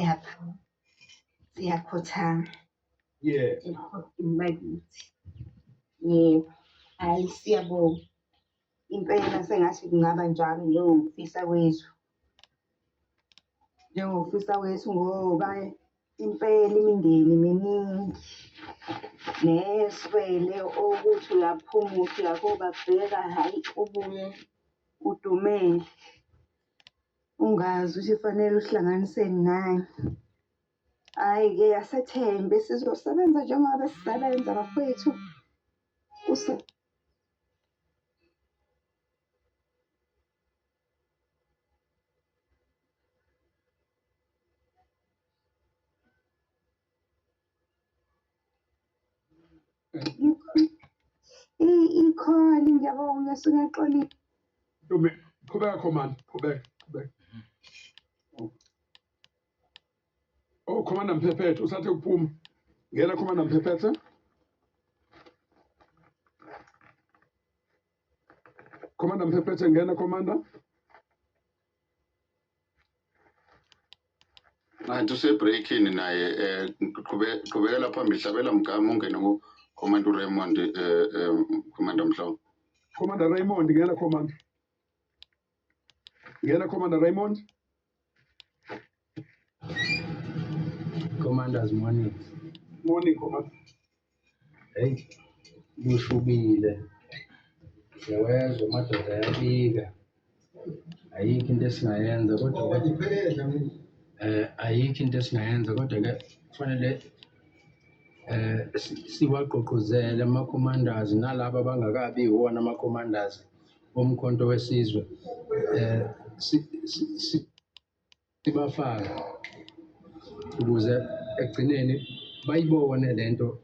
Siyakhothama. Yeah. Bakithi. Yebo, hayi siyabonga. Impela sengathi kungaba njalo njengokufisa kwethu. Njengokufisa kwethu ngoba impela imindeni miningi. Neswele ukuthi uyaphuma uthi uyakoba bheka hayi ubuye udumele. Ungazi ukuthi fanele uhlanganiseni nani. Hayi-ke asethembe sizosebenza njengoba sisebenza bafowethu. Ikhona ngiyabonga singaxolile. Ntombi, qhubeka Commander, qhubeka. Oh, Commander Mphephethe, usathe ukuphuma. Ngena Commander Mphephethe. Commander Mphephethe, ngena Commander. Manje usebreakini naye qhubekela phambili, hlabela mgama ungene ku-Commander Raymond, Commander Mhlongo. Commander Raymond, ngena Commander. Ngena Commander Raymond. Commanders, morning. Morning, Commander. Hey, kushubile. Yawezwa madoda ayabika. Ayikho into esingayenza kodwa ayikho into esingayenza kodwa ke kufanele siwagqugquzele ama-commanders nalabo abangakabi iwona ama-commanders bomkhonto wesizwe. Sibafake ukuze ekugcineni bayibone lento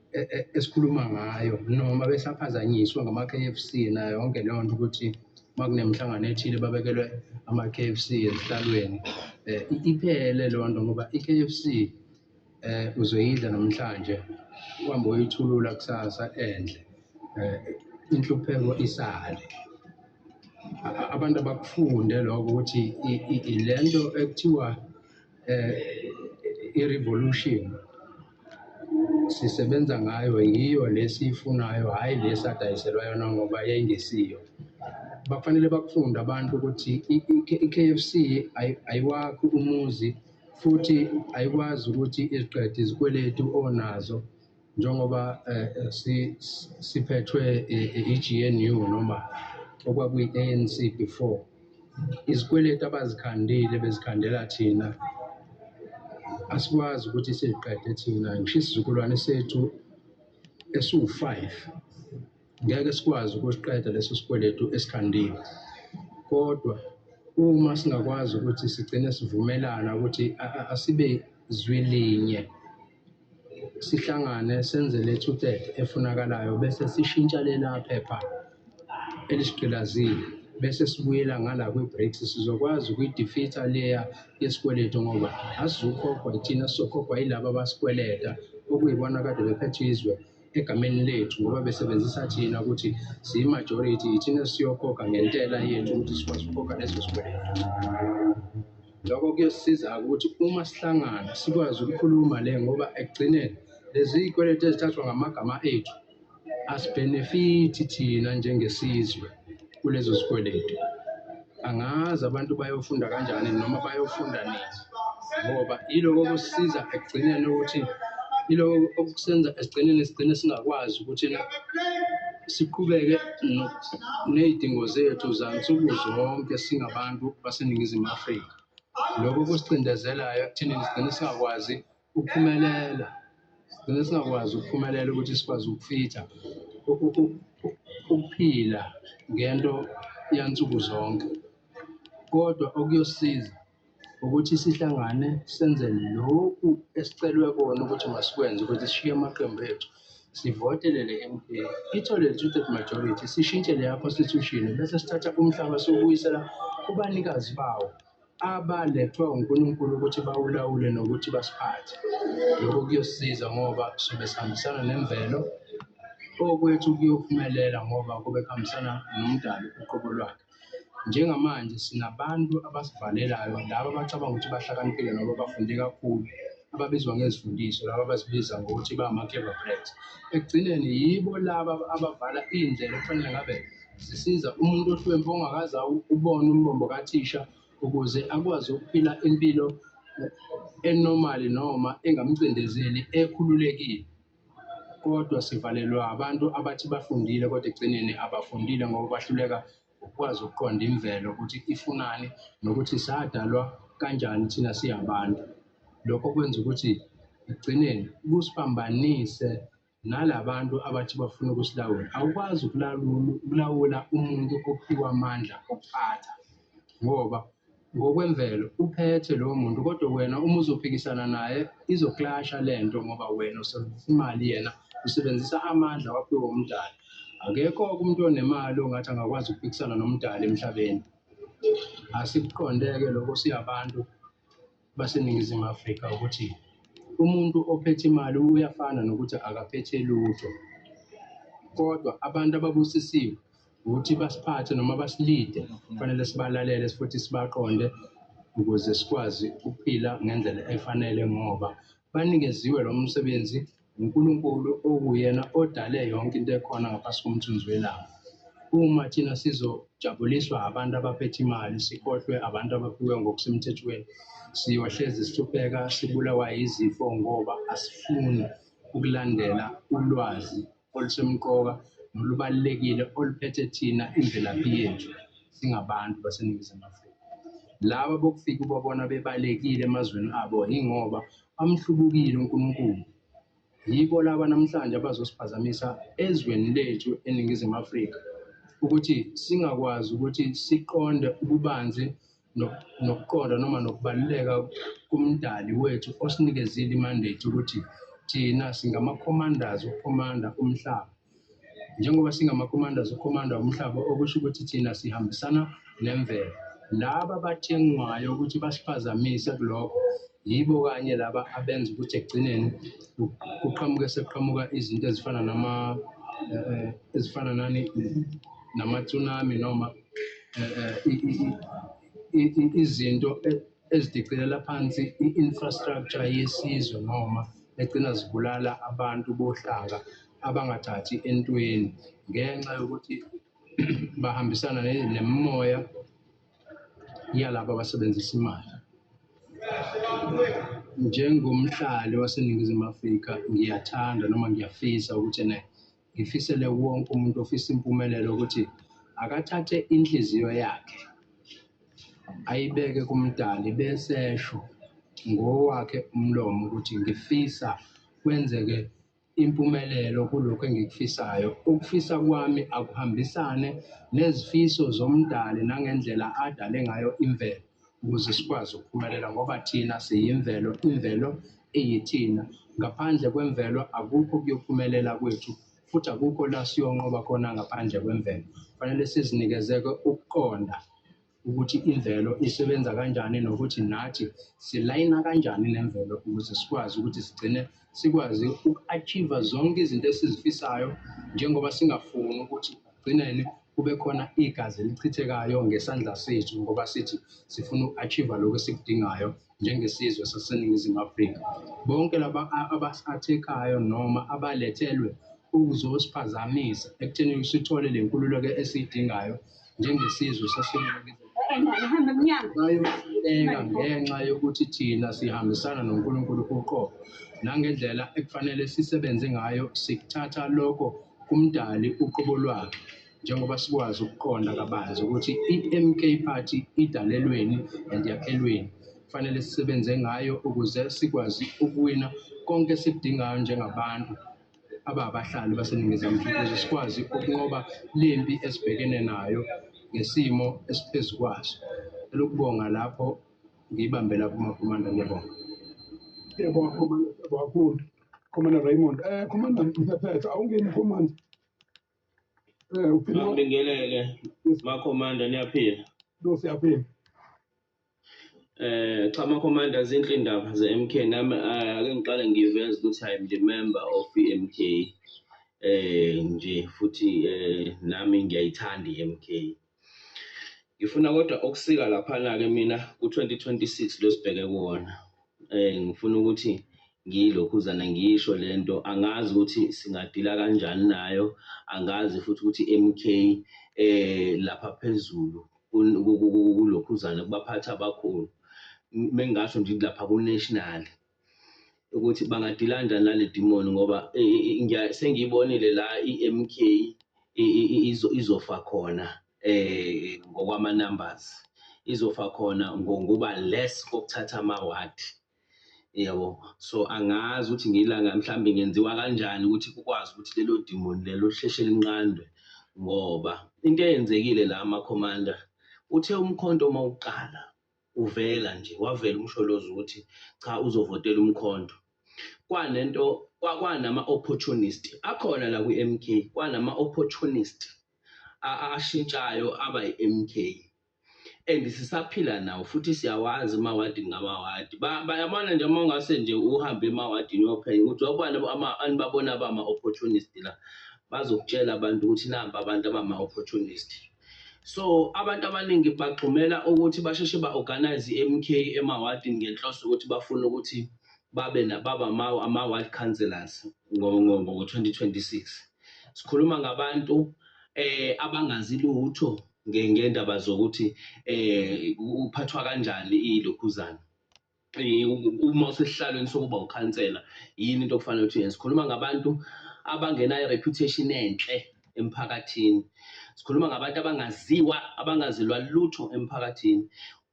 esikhuluma ngayo noma besaphazanyiswa ngama-KFC nayo yonke leyo nto ukuthi makunemhlangano ethile babekelwe ama-KFC ezihlalweni. Iphele leyo nto ngoba i-KFC uzoyidla namhlanje uhambe uyithulula kusasa endle. Inhlupheko isale. Abantu abakufunde lokho ukuthi lento ekuthiwa i-revolution sisebenza ngayo yiyo lesiyifunayo, hayi lesadayiselwa yona ngoba yayingesiyo. Bafanele bakufunde abantu ukuthi i-KFC ayiwakho umuzi futhi ayikwazi ukuthi iziqede izikweletu onazo njengoba siphethwe i-GNU noma okwakuyi-ANC before. Izikweletu abazikhandile bezikhandela thina asikwazi ukuthi siziqede thina. Ngisho isizukulwane sethu esiwu-5 ngeke sikwazi ukusiqeda leso sikweletu esikhandiwe. Kodwa uma singakwazi ukuthi sigcine sivumelana ukuthi asibe izwi linye, sihlangane senze lethu efunakalayo bese sishintsha lela phepha elisigqilazile bese sibuyela ngala kwi-breaks, sizokwazi ukuyidefeat-a leya yesikweletu ngoba asizukhokhwa yithina, sizokhokhwa yilaba abasikweleta okuyibona kade bephethe izwe egameni lethu ngoba besebenzisa thina ukuthi siyi-majority, yithina siyokhokha ngentela yethu ukuthi sikwazi ukukhokha leso sikweletu. Lokho kuyosisiza ukuthi uma sihlangana sikwazi ukukhuluma le ngoba ekugcineni lezi iy'kweletu ezithathwa ngamagama ethu asibhenefithi thina njengesizwe kulezo zikweletu. Angazi abantu bayofunda kanjani noma bayofunda nini ngoba yiloko okusisiza ekugcineni ukuthi yiloko okusenza esigcineni sigcine singakwazi ukuthi siqhubeke ney'dingo zethu zansuku zonke singabantu baseNingizimu Afrika. Lokho kusicindezelayo ekuthenini sigcine singakwazi ukuphumelela. Sigcine singakwazi ukuphumelela ukuthi sikwazi ukufitha ukuphila ngento yansuku zonke. Kodwa okuyosiza ukuthi sihlangane senze lokhu esicelwe kona ukuthi masikwenze ukuthi sishiye amaqembu ethu sivotele le MP ithole le two-third majority sishintshe leya constitution bese sithatha umhlaba siwubuyisela kubanikazi bawo abalethwa uNkulunkulu ukuthi bawulawule nokuthi basiphathe. Lokho kuyosisiza ngoba sobe sihambisana nemvelo okwethu kuyophumelela ngoba kube kuhambisana nomdali uqobo lwakhe. Njengamanje sinabantu abasivalelayo laba abacabanga ukuthi bahlakaniphile noma bafunde kakhulu ababizwa ngezifundiso laba abazibiza ngokuthi bama-clever brats. Ekugcineni yibo laba abavala iy'ndlela okufanele ngabe zisiza umuntu ohlwempu ongakaze ubone umbombo kathisha ukuze akwazi ukuphila impilo enormali noma engamcindezeli ekhululekile. Kodwa sivalelwa abantu abathi bafundile kodwa ekugcineni abafundile ngoba bahluleka ukwazi ukuqonda imvelo ukuthi ifunani nokuthi sadalwa kanjani thina siyabantu. Lokho kwenza ukuthi ekugcineni kusiphambanise nalabantu abathi bafuna ukusilawula. Awukwazi ukulawula umuntu ophiwe amandla okuphatha ngoba ngokwemvelo uphethe lowo muntu kodwa wena uma uzophikisana naye izokulasha lento ngoba wena usebenzisa imali yena usebenzisa amandla waphiwe umdali. Akekho umuntu onemali ongathi angakwazi ukuphikisana nomdali emhlabeni. Asikuqondeke lokho siyabantu baseNingizimu Afrika ukuthi umuntu ophethe imali uyafana nokuthi akaphethe lutho. Kodwa abantu ababusisiwe ukuthi basiphathe noma basilide kufanele sibalalele futhi sibaqonde ukuze sikwazi ukuphila ngendlela efanele ngoba banikeziwe lo msebenzi uNkulunkulu okuyena odale yonke into ekhona ngaphansi komthunzi welanga. Uma thina sizojabuliswa abantu abaphethe imali sikhohlwe abantu abaphiwe ngokusemthethweni siyohlezi sihlupheka sibulawa yizifo ngoba asifuni ukulandela ulwazi olusemqoka nolubalulekile oluphethe thina imvelaphi yethu singabantu baseNingizimu Afrika. Laba bokufika ubabona bebalekile emazweni abo yingoba amhlubukile uNkulunkulu. Yibo laba namhlanje abazosiphazamisa ezweni lethu eNingizimu Afrika ukuthi singakwazi ukuthi siqonde ububanzi nokuqonda noma nokubaluleka kumdali wethu osinikezile imandate ukuthi thina singama-commanders ukukhomanda umhlaba. Njengoba singama-commanders ukukhomanda umhlaba okusho ukuthi thina sihambisana nemvelo. Laba abathengwayo ukuthi basiphazamise kulokho yibo kanye laba abenza ukuthi ekugcineni sekuqhamuka izinto ezifana nama-tsunami noma izinto ezidiqilela phansi i-infrastructure yesizwe noma egcina zibulala abantu bohlanga abangathathi entweni ngenxa yokuthi bahambisana nemimoya yalabo abasebenzisa imali. Njengomhlali waseNingizimu Afrika ngiyathanda noma ngiyafisa ukuthi ngifisele wonke umuntu ofisa impumelelo ukuthi akathathe inhliziyo yakhe ayibeke kumdali bese esho ngowakhe umlomo ukuthi ngifisa kwenzeke impumelelo kulokho engikufisayo. Ukufisa kwami akuhambisane nezifiso zomdali nangendlela adale ngayo imvelo ukuze sikwazi ukuphumelela ngoba thina siyimvelo, imvelo eyithina. Ngaphandle kwemvelo akukho kuyophumelela kwethu futhi akukho la siyonqoba khona ngaphandle kwemvelo. Kufanele sizinikezeke ukuqonda ukuthi imvelo isebenza kanjani nokuthi nathi silayina kanjani nemvelo ukuze sikwazi ukuthi sigcine sikwazi uku-achieve zonke izinto esizifisayo njengoba singafuni ukuthi kugcineni kube khona igazi elichithekayo ngesandla sethu ngoba sithi sifuna uku-achieve lokho esikudingayo njengesizwe saseNingizimu Afrika. Bonke laba abasathekayo noma abalethelwe ukuzosiphazamisa ekutheni sithole le nkululeko esiyidingayo njengesizwe saseNingizimu bayohluleka ngenxa yokuthi thina sihambisana noNkulunkulu uqobo nangendlela ekufanele sisebenze ngayo sikuthatha lokho kumdali uqobo lwakhe njengoba sikwazi ukuqonda kabanzi ukuthi i-MK Party idalelweni and yakhelweni. Kufanele sisebenze ngayo ukuze sikwazi ukuwina konke esikudingayo njengabantu abahlali baseNingizimu Afrika ukuze sikwazi ukunqoba lempi esibhekene nayo ngesimo esiphezu kwaso. Lokubonga lapho ngiyibambe lapho makhomanda, ngiyabonga. Siyabonga Commander, siyabonga kakhulu. Commander Raymond. Commander Mphephetha, awungeni Commander. Uphila Ngibingelele makhomanda niyaphila. lo siyaphila. Cha makhomanda zinhle indaba ze-MK nami ake ngiqale ngiveze ukuthi I'm the member of i-MK nje futhi nami ngiyayithanda i-MK. Ngifuna kodwa okusika laphana ke mina ku-2026 lo sibheke kuwona. Ngifuna ukuthi ngiyilokhuzana ngisho lento angazi ukuthi singadila kanjani nayo, angazi futhi ukuthi MK lapha phezulu kulokhuzana kubaphatha abakhulu. Mengasho nje lapha ku-national ukuthi bangadila kanjani nale demon ngoba sengiyibonile la i-MK izofa khona ngokwama numbers, izofa khona ngokuba less kokuthatha amawadi. Yabo, so angazi ukuthi ngilanga mhlambe ngenziwa kanjani ukuthi kukwazi ukuthi lelo demon lelo sheshe linqandwe ngoba into eyenzekile la amakhomanda uthe umkhonto mawuqala uvela nje wavela umsholozi ukuthi cha uzovotela umkhonto. Kwanento kwanama opportunist akhona la kwi-MK, kwanama opportunist ashintshayo aba i-MK. And sisaphila nawo futhi siyawazi amawadi ngamawadi. Bayabona nje uma ungase nje uhambe emawadini uyophenya ukuthi wabona anibabona bama-opportunist la bazokutshela abantu ukuthi namba abantu abama-opportunist. So abantu abaningi bagxumela ukuthi basheshe ba-organize i-MK emawadini ngenhloso ukuthi bafuna ukuthi babe ama-ward councillors ngo-2026. Sikhuluma ngabantu abangazi lutho ngendaba zokuthi uphathwa kanjani ilokhuzana. Uma usesihlalweni sokuba ukhansela yini into okufanele ukuthi yenze. Sikhuluma ngabantu abangenayo reputation enhle emphakathini. Sikhuluma ngabantu abangazilwa lutho emphakathini.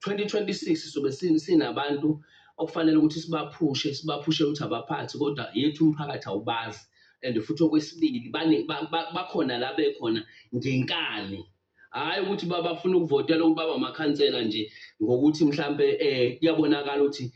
2026 sobe sinabantu okufanele ukuthi sibaphushe ukuthi abaphathi kodwa yethu umphakathi awubazi. And futhi okwesibili bakhona la bekhona ngenkani. Hayi ukuthi bafuna ukuvotela ukuthi baba amakhansela nje ngokuthi mhlambe kuyabonakala ukuthi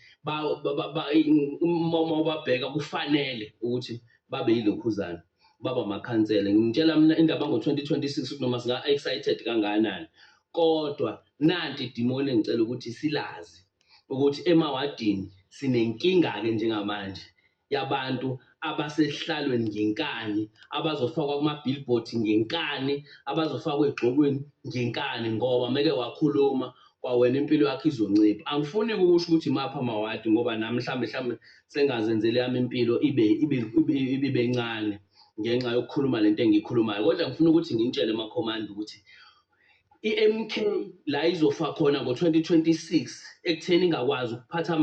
uma babheka kufanele ukuthi babe yilokhuzana baba amakhansela. Ngitshela mina indaba ngo-2026 noma singa excited kangakanani kodwa nanti idimoni engicela ukuthi silazi ukuthi emawadini sinenkinga ke njengamanje yabantu abasehlalweni ngenkani, abazofakwa kuma-billboard ngenkani, abazofakwa egxokweni ngenkani ngoba meke wakhuluma kwawena impilo yakhe izoncipha. Angifuni ukusho ukuthi mapha amawadi ngoba nami mhlambe sengazenzele yami impilo ibe ncane ngenxa yokukhuluma lento engiyikhulumayo. Kodwa ngifuna ukuthi ngintshele emakhomanda ukuthi i-MK la izofa khona ngo-2026 ekutheni ingakwazi ukuphatha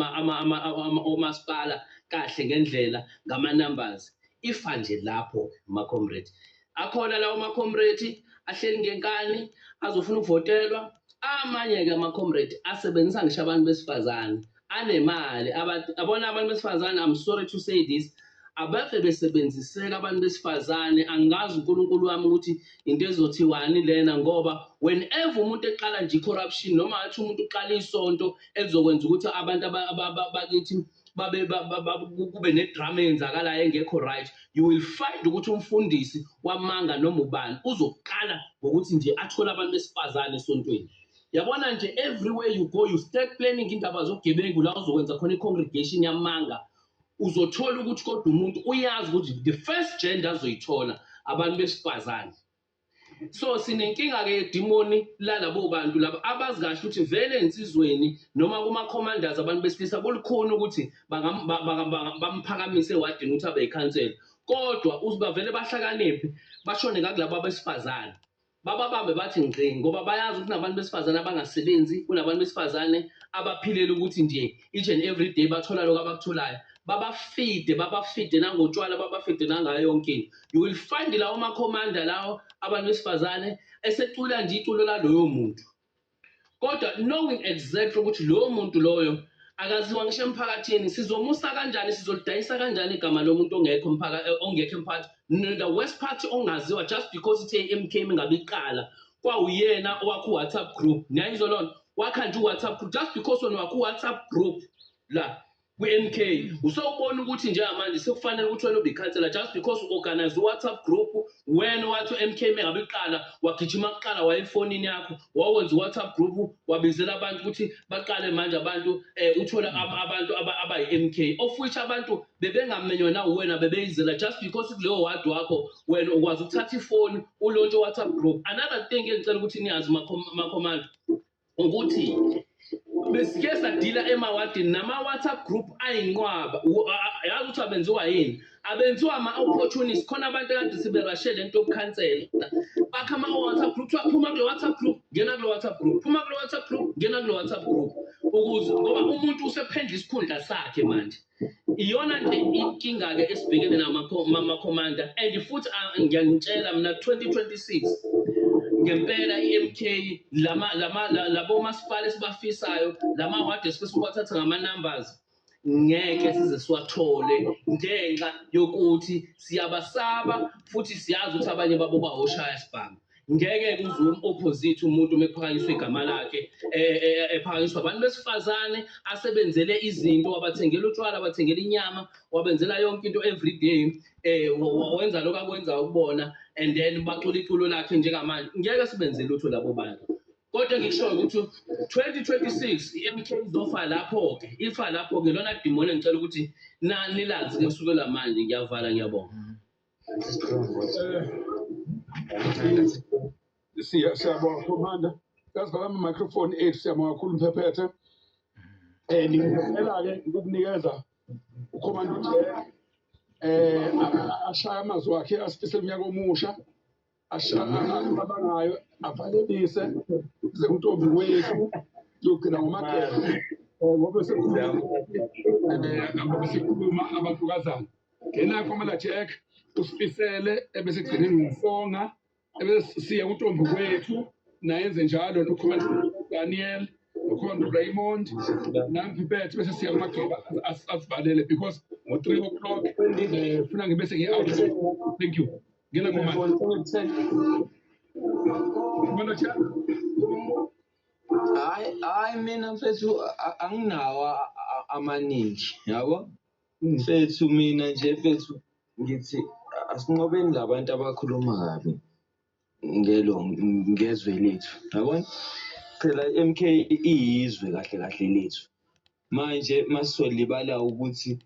omasipala kahle ngendlela ngama-numbers. Ifa nje lapho ma-comrade. Akhona lawo ma-comrade ahleli ngenkani azofuna ukuvotelwa. Amanye-ke ama-comrade asebenzisa ngisho abantu besifazane anemali. Abona abantu besifazane, I'm sorry to say this, abeve besebenziseka abantu besifazane. Angazi uNkulunkulu wami ukuthi into ezothiwani lena ngoba whenever umuntu eqala nje i-corruption noma athi umuntu uqala isonto elizokwenza ukuthi abantu bakithi kube nedrama eyenzakalayo engekho right, you will find ukuthi umfundisi wamanga noma ubani uzoqala ngokuthi nje athole abantu besifazane esontweni. Yabona nje everywhere you go you start planning indaba zogebengu la uzokwenza khona i-congregation yamanga. Uzothola ukuthi kodwa umuntu uyazi ukuthi the first gender azoyithola abantu besifazane. So sinenkinga-ke demoni lalabo bantu laba abazi kahle ukuthi vele ensizweni noma kuma-commanders abantu besilisa kulukhuni ukuthi bamphakamise ewadini ukuthi abe yikhansela. Kodwa bavele bahlakaniphe bashone kakulabo besifazane. Bababambe bathi ngqi ngoba bayazi ukuthi nabantu besifazane abangasebenzi, kunabantu besifazane abaphilela ukuthi nje each and every day bathola lokho abakutholayo. Babafide nangotshwala, babafide nangayo yonke into. You will find lawo makhomanda lawo abantu besifazane esecula nje iculo laloyo muntu. Kodwa knowing exactly ukuthi lowo muntu loyo akaziwa ngisho emphakathini, sizomusa kanjani, sizolidayisa kanjani igama lomuntu ongekho emphakathi. The worst part ongaziwa just because ithe MK ngabe iqala kwawuyena owakho WhatsApp group. Niyayizwa lona wakhanda uWhatsApp group just because wena wakho WhatsApp group la kwi-MK usawubona ukuthi njengamanje sekufanele ukuthi wena ubikhansela just because u-organize uWhatsApp group wena wathi u-MK mengabe iqala wagijima kuqala wayefonini yakho wawenza uWhatsApp group wabizela abantu ukuthi baqale manje abantu uthola abantu abayi-MK of which abantu bebengamenywa nawe wena bebeyizela just because kuleyo ward wakho wena ukwazi ukuthatha ifoni ulontshe uWhatsApp group. Another thing engicela ukuthi niyazi makhomanda ukuthi besike sadila emawadini nama-WhatsApp group ayinqwaba yazi ukuthi abenziwa yini abenziwa ama-opportunists khona abantu akade siberashe le nto yokukhansela bakha ama-WhatsApp group kuthiwa phuma kule WhatsApp group ngena kule WhatsApp group phuma kule WhatsApp group ngena kule WhatsApp group ukuze ngoba umuntu usephendla isikhundla sakhe manje iyona nje inkinga-ke esibhekene namakhomanda and futhi ngiyanitshela mina 2026 ngempela i-MK labo masipala esibafisayo lama-ward esifisa ukuwathatha ngama-numbers ngeke size siwathole ngenxa yokuthi siyabasaba futhi siyazi ukuthi abanye babo bahoshaya sibhamu. Ngeke kuze opposite umuntu mephakanyiswa igama lakhe ephakanyiswa abantu besifazane asebenzele izinto wabathengela utshwala wabathengela inyama wabenzela yonke into every day wenza lokho akwenza ukubona and then bacula iculo lakhe njengamanje ngeke sibenzele utho labo bantu. Kodwa ngisho ukuthi 2026 i-MK izofa lapho ke ifa lapho ke lona demon ngicela ukuthi nilazi ke kusukela manje ngiyavala ngiyabonga. Siyabonga Commander. Sasibala ama-microphone ethu siyabonga kakhulu Mphephethe. Ngingazela-ke ukukunikeza uCommander ukuthi ashaya amazwi wakhe asifisele umnyaka omusha abangayo avalelise ze untombi wethu yogcina ngomagebe ngoba sekukhuluma abantukazana ngenakho amala Jack usifisele ebese gcineni ngifonga ebese siya untombi wethu nayenze njalo noCommander Daniel noCommander Raymond naMphephethe bese siya kumagebe asivalele because ngo-3 o'clock funa ngibe sengi-out. Thank you. Ngena Hayi mina mfethu anginawo amaningi yabo mfethu mina nje mfethu ngithi asinqobeni labantu abakhuluma kabi ngezwe lethu yabona phela MK iyizwe kahle kahle lethu manje masizolibala ukuthi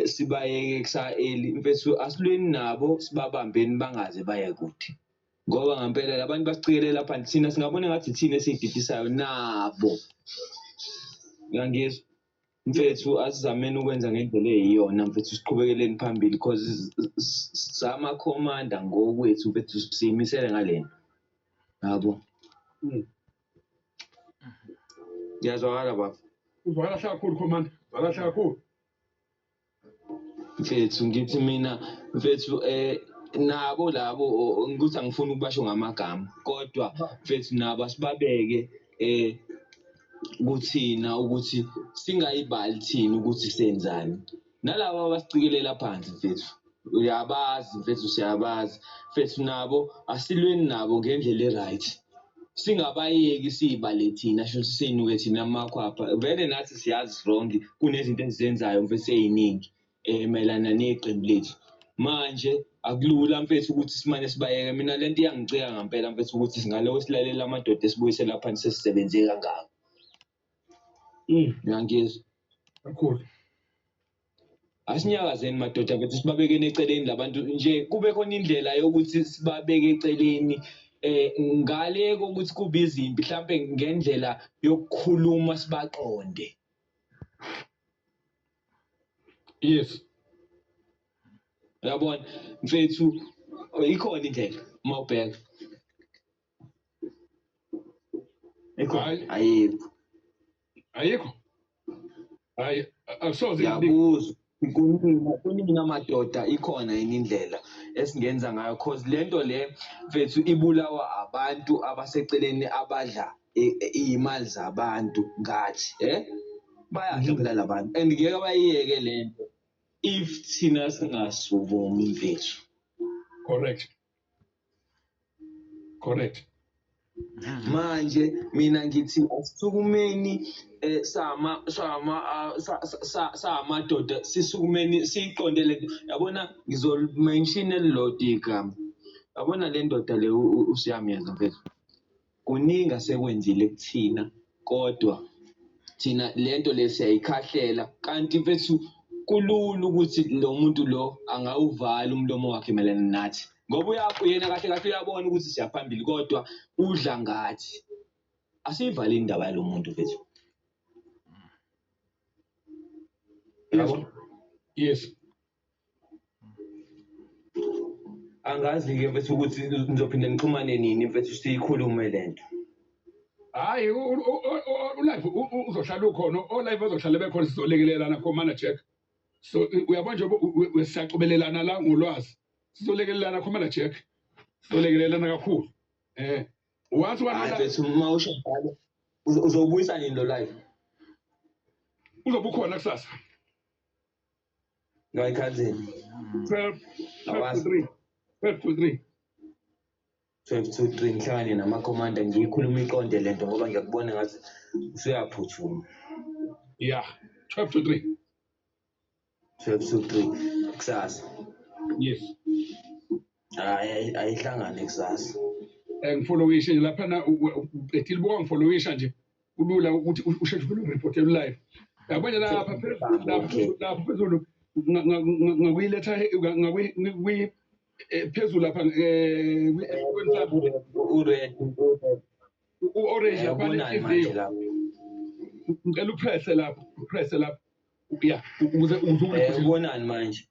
sibayeke kusa-early mfethu asilweni nabo sibabambeni bangaze baye kude ngoba ngempela labantu basicikelela phansi thina singabona ngathi thina esiyididisayo nabo ngiyangizwa mfethu asizameni ukwenza ngendlela eyiyona mfethu siqhubekeleni phambili because samakhomanda ngokwethu mfethu siyimisele ngalena yabo ngiyazwakala baba uzwakala kakhulu Commander uzwakala kakhulu mfethu ngithi mina mfethu nabo labo ngikuthi angifuni ukubasho ngamagama kodwa mfethu nabo asibabeke kuthina ukuthi singayibali thina ukuthi senzani nalabo abasicikelela phansi mfethu uyabazi mfethu siyabazi mfethu nabo asilweni nabo ngendlela eright singabayeki siyibale thina sho siseyinuke thina amakhwapha vele nathi siyazi wrong kunezinto ezizenzayo mfethu eziningi mayelana neqembu lethu manje akulula mfethu ukuthi simane sibayeke mina lento iyangicika ngempela mfethu ukuthi singalowo silalela amadoda esibuyise lapha sesisebenze kangaka ngiyangizwa kakhulu asinyakazeni madoda mfethu sibabekeni eceleni labantu nje kube khona indlela yokuthi sibabeke eceleni ngale kokuthi kube izimpi mhlambe ngendlela yokukhuluma sibaqonde. Yes. Yabona mfethu ikhona indlela mawubheka. Ayikho. Ayikho. Hayi akusoze yakuzwa kuningi amadoda ikhona yini indlela esingenza ngayo cause lento le mfethu ibulawa abantu abaseceleni abadla imali zabantu ngathi bayadla phela labantu and ngeke bayiyeke lento if thina singasuvumi mfethu. Correct. manje mina ngithi asisukumeni samadoda sisukumeni siyiqondele yabona ngizomention elilodwa igama yabona le ndoda le usiyameza mfethu kuningi asekwenzile kuthina kodwa thina lento lesiyayikhahlela kanti mfethu kulula ukuthi lo muntu lo angawuvala umlomo wakhe melana nathi ngoba yena kahle kahle uyabona ukuthi siyaphambili kodwa udla ngathi asiyivale indaba yalo muntu mfethu yabo Yes. angazi-ke mfethu ukuthi nizophinda nixhumane nini mfethu siyikhulume lento Hayi ulive uzohlala ukhona olive bazohlala bekhona sizolekelelana khomana Jack. So uyabona nje wesiyaqobelelana la ngolwazi. Sizolekelelana khomana Jack. Sizolekelelana kakhulu. Wathi mfethu mawusho njalo uzobuyisa nini lo live uzobe ukhona kusasa. ngayikhathini 12 to 3 ngihlangane namakhomanda ngiyikhuluma iqonde lento ngoba ngiyakubona ngathi usuyaphuthuma Yeah, 12 to 3. 12 to 3 kusasa Yes. ayihlangane kusasa Ngifollowishe lapha na uqedile buka ngifollowisha nje kulula ukuthi usheshe ufike report live. Yabona lapha phezulu ngakuyiletha ngakwi phezulu lapha u-orange lapha iviyo ngicela upresse lapha yeah ukuze ubonani manje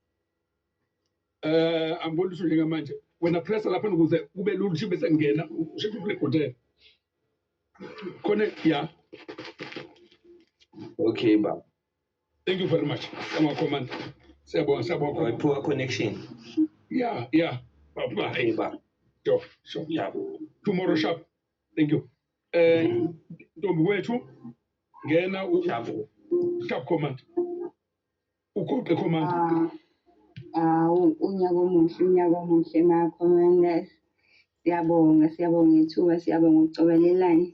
angiboni ukuthi njengamanje wena press lapha ukuze kube lula ukuthi bese ngena usheshe urekhode khona yeah okay ba thank you very much sama command siyabonga poor connection yeah bye ba sure yeah tomorrow sharp thank you ntombi wethu ngena sharp command ugoqe command unyaka omuhle ma-commanders. Siyabonga ithuba, siyabonga ukucobelelana.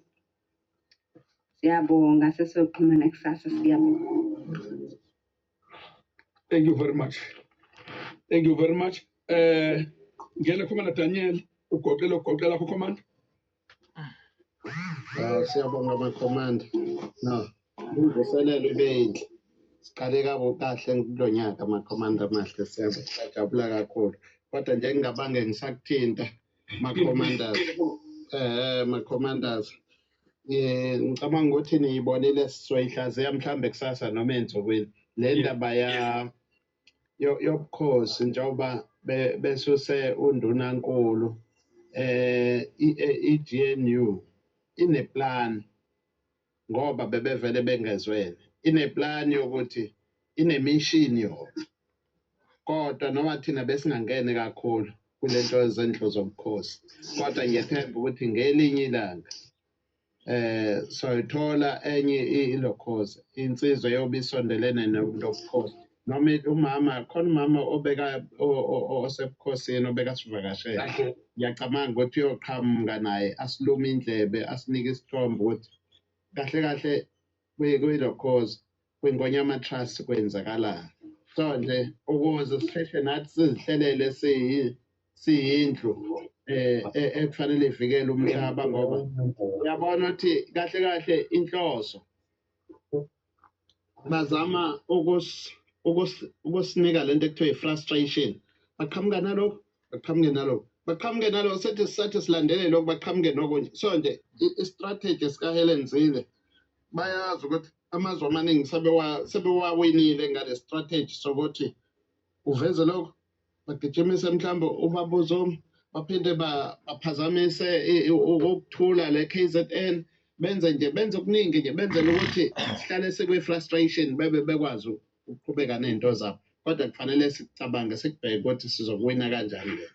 Siyabonga sesoxhumana kusasa, siyabonga. Thank you very much. Ngena Commander Daniel ugoqela ku command. Siyabonga ma-command. No, uvuselelo ibeyinhle. Siqale kabo kahle kulo nyaka ama-command amahle siyajabula kakhulu. Kodwa nje ngingabange ngisakuthinta ma-commanders. Ngicabanga ukuthi niyibonile sizoyihlaziya mhlambe kusasa noma ensukwini. Le ndaba yobukhosi njengoba besuse undunankulu i-GNU ineplan ngoba bebevele bengezwele. Ineplan yokuthi inemission yona. Kodwa noma thina besingangene kakhulu kulento zendlu zobukhosi. Kodwa ngiyethemba ukuthi ngelinye ilanga soyithola enye ilokhozi insizwe yobisondelene nobukhosi. Noma umama khona umama obeka osebukhosini obeka sivakashela. Ngiyacabanga ukuthi uyoqhamuka naye asiluma indlebe asinike isithombe ukuthi kahle kahle kuyilokhozi kwingonyama trust kwenzakalani. So nje ukuze sisheshe nathi sizihlelele siyindlu ekufanele ivikele umhlaba ngoba uyabona ukuthi kahle kahle inhloso bazama ukusinika lento ekuthiwa i-frustration. Baqhamuka nalokho sethi silandele lokho baqhamuke nokunye. So nje i-strategy sikaHelen Zille bayazi ukuthi amazwe amaningi sebewawinile ngale strategy sokuthi uveze lokho bagijimise mhlawumbe ubabuzo baphinde baphazamise ukuthula le KZN benze okuningi nje benzele ukuthi sihlale sekwe-frustration bekwazi ukuqhubeka ney'nto zabo. Kodwa kufanele sicabange sikubheke ukuthi sizokuwina kanjani lento.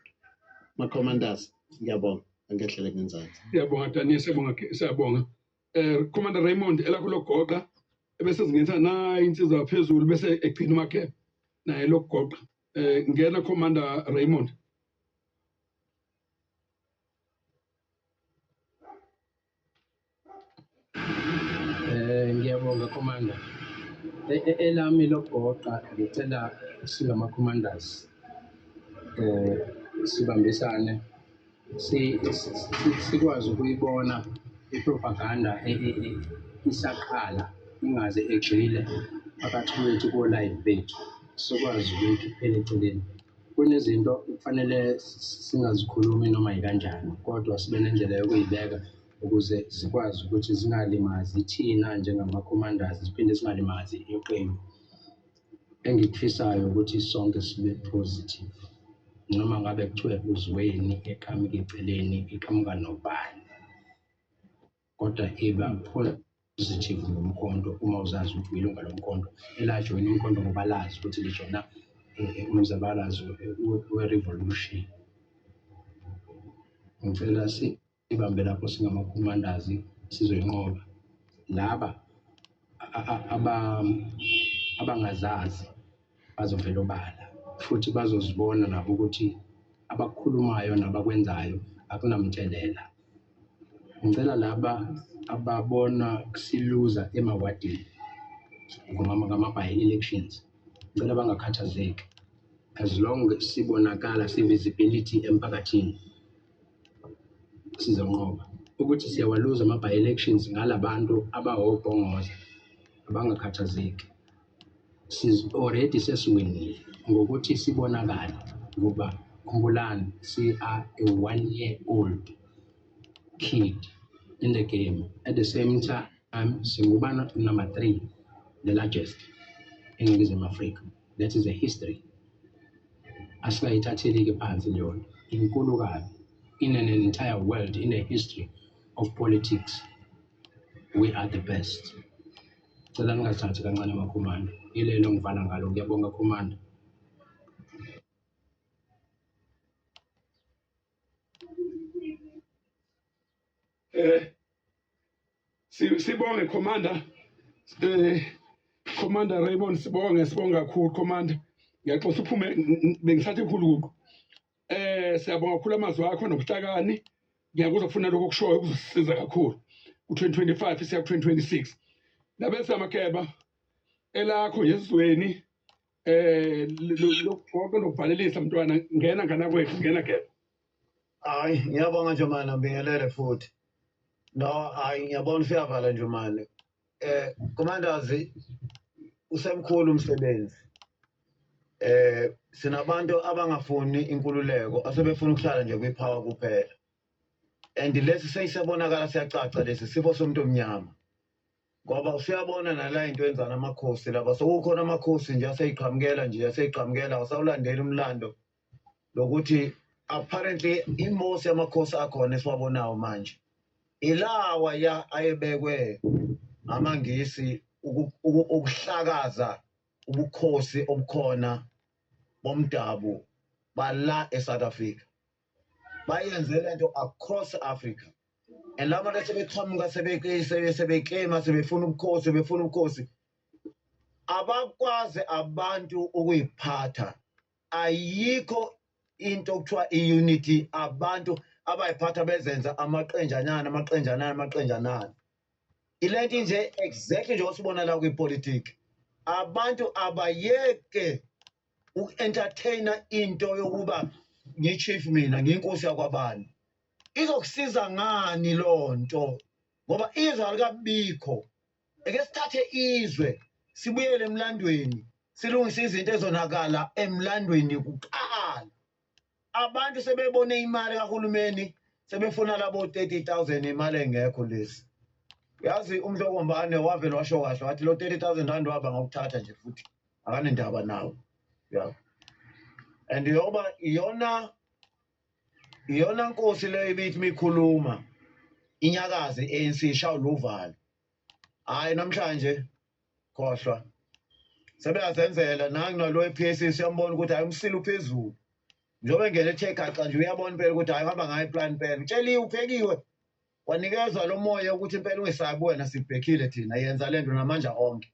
Ma-commanders ngiyabonga angehlele ngenzansi. Siyabonga Daniel, siyabonga. Commander Raymond elakho lokugoqa ebese zingenza nayo insizwa phezulu bese egcina umakhepe naye lokugoqa. Ngena Commander Raymond. Ngiyabonga Commander. Elami logoqa ngicela singama-commanders sibambisane sikwazi ukuyibona i-propaganda isaqala ingaze egxile phakathi kwethu ko-live bethu sikwazi ukuyikhiphela eceleni. Kunezinto kufanele singazikhulumi noma yikanjani kodwa sibe nendlela yokuyibeka ukuze zikwazi ukuthi zingalimazi thina njengama-commanders ziphinde zingalimazi iqembu. Engikufisayo ukuthi sonke sibe positive noma ngabe kuthiwe uzweni eqhamuka eceleni iqhamuka nobani kodwa iba positive ngomkhonto uma uzazi ukuthi uyilunga lomkhonto elajoyina umkhonto ngoba lazi ukuthi lijona umzabalazo we-revolution. Ngicela sibambe lapho singama-commanders sizoyinqoba laba abangazazi bazovela obala futhi bazozibona nabo ukuthi abakukhulumayo nabakwenzayo akunamthelela. Ngicela laba ababona siluza emawadini ngama-by-elections ngicela bangakhathazeki as long sibonakala si-visibility emphakathini sizonqoba. Ukuthi siyawaluza ama-by-elections ngalabantu abawobhongoza abangakhathazeki. Already sesiwinile ngokuthi sibonakala ngoba khumbulani si-are a 1-year-old kid in the game. At the same time singubana number 3 the largest in Eningizimu Afrika. That is a history. Asingayithatheli-ke phansi leyona inkulu kabi in an entire world in a history of politics. We are the best. Cela ningathathi kancane amakhomanda ilelo ngivala ngalo. Ngiyabonga khomanda. Sibonge Commander. Commander Raymond sibonga kakhulu Commander. Ngiyaxoxa uphume bengisathi khulu. Siyabonga kakhulu amazwi akho nobuhlakani. Ngiyakuzwa ufuna lokho kushoyo kuzosisiza kakhulu. Ku-2025 siya ku-2026. Nabese amakeba elakho yesizweni lokho nokubhalelisa mntwana ngena ngana kwethu ngena keba. Hayi ngiyabonga nje mana mbingelele futhi. No hayi ngiyabona siyavala nje manje. Commanders usemkhulu umsebenzi. Sinabantu abangafuni inkululeko asebefuna ukuhlala nje kwipower kuphela. And lesi seyisebonakala siyacaca lesi sifo somuntu omnyama. Ngoba usiyabona nala into enzana amakhosi laba sokukhona amakhosi nje aseyiqhamukela awusawulandela umlando lokuthi apparently imosi yamakhosi akhona esiwabonayo manje ilawa ya ayebekwe amangisi ukuhlakaza ubukhosi obukhona bomdabu bala eSouth Africa. Bayenze lento across Africa. And lama lethe beqhamuka sebekema sebefuna ubukhosi abakwazi abantu ukuyiphatha. Ayikho into okuthiwa i-unity abantu abayiphatha bezenza amaqenjanana. Ilento nje exactly nje osibona la kwipolitiki. Abantu abayeke uku-entertaina into yokuba ngichief mina ngiyinkosi yakwabani. Izokusiza ngani lonto ngoba izwe alikabikho. Eke sithathe izwe sibuyele emlandweni silungise izinto ezonakala emlandweni kuqala. Abantu sebebone imali kahulumeni sebefuna labo 30,000 imali engekho lesi. Yazi umhlokombane wavela washo kahle wathi lo 30,000 rand waba ngokuthatha nje futhi akanendaba nawo. Yeah. And yoba iyona nkosi leyo ibithi mikhuluma inyakazi ANC ishawu lovalo. Hayi namhlanje khohlwa sebeyazenzela nangu nalo ePSC siyambona ukuthi hayi umsilo phezulu. Njobe ngene ethe gaxa nje uyabona impela ukuthi hayi hamba ngayo plan impela. Utsheliwe uphekiwe wanikezwa lo moya ukuthi impela ungesabi wena sibhekile thina yenza lento namandla onke.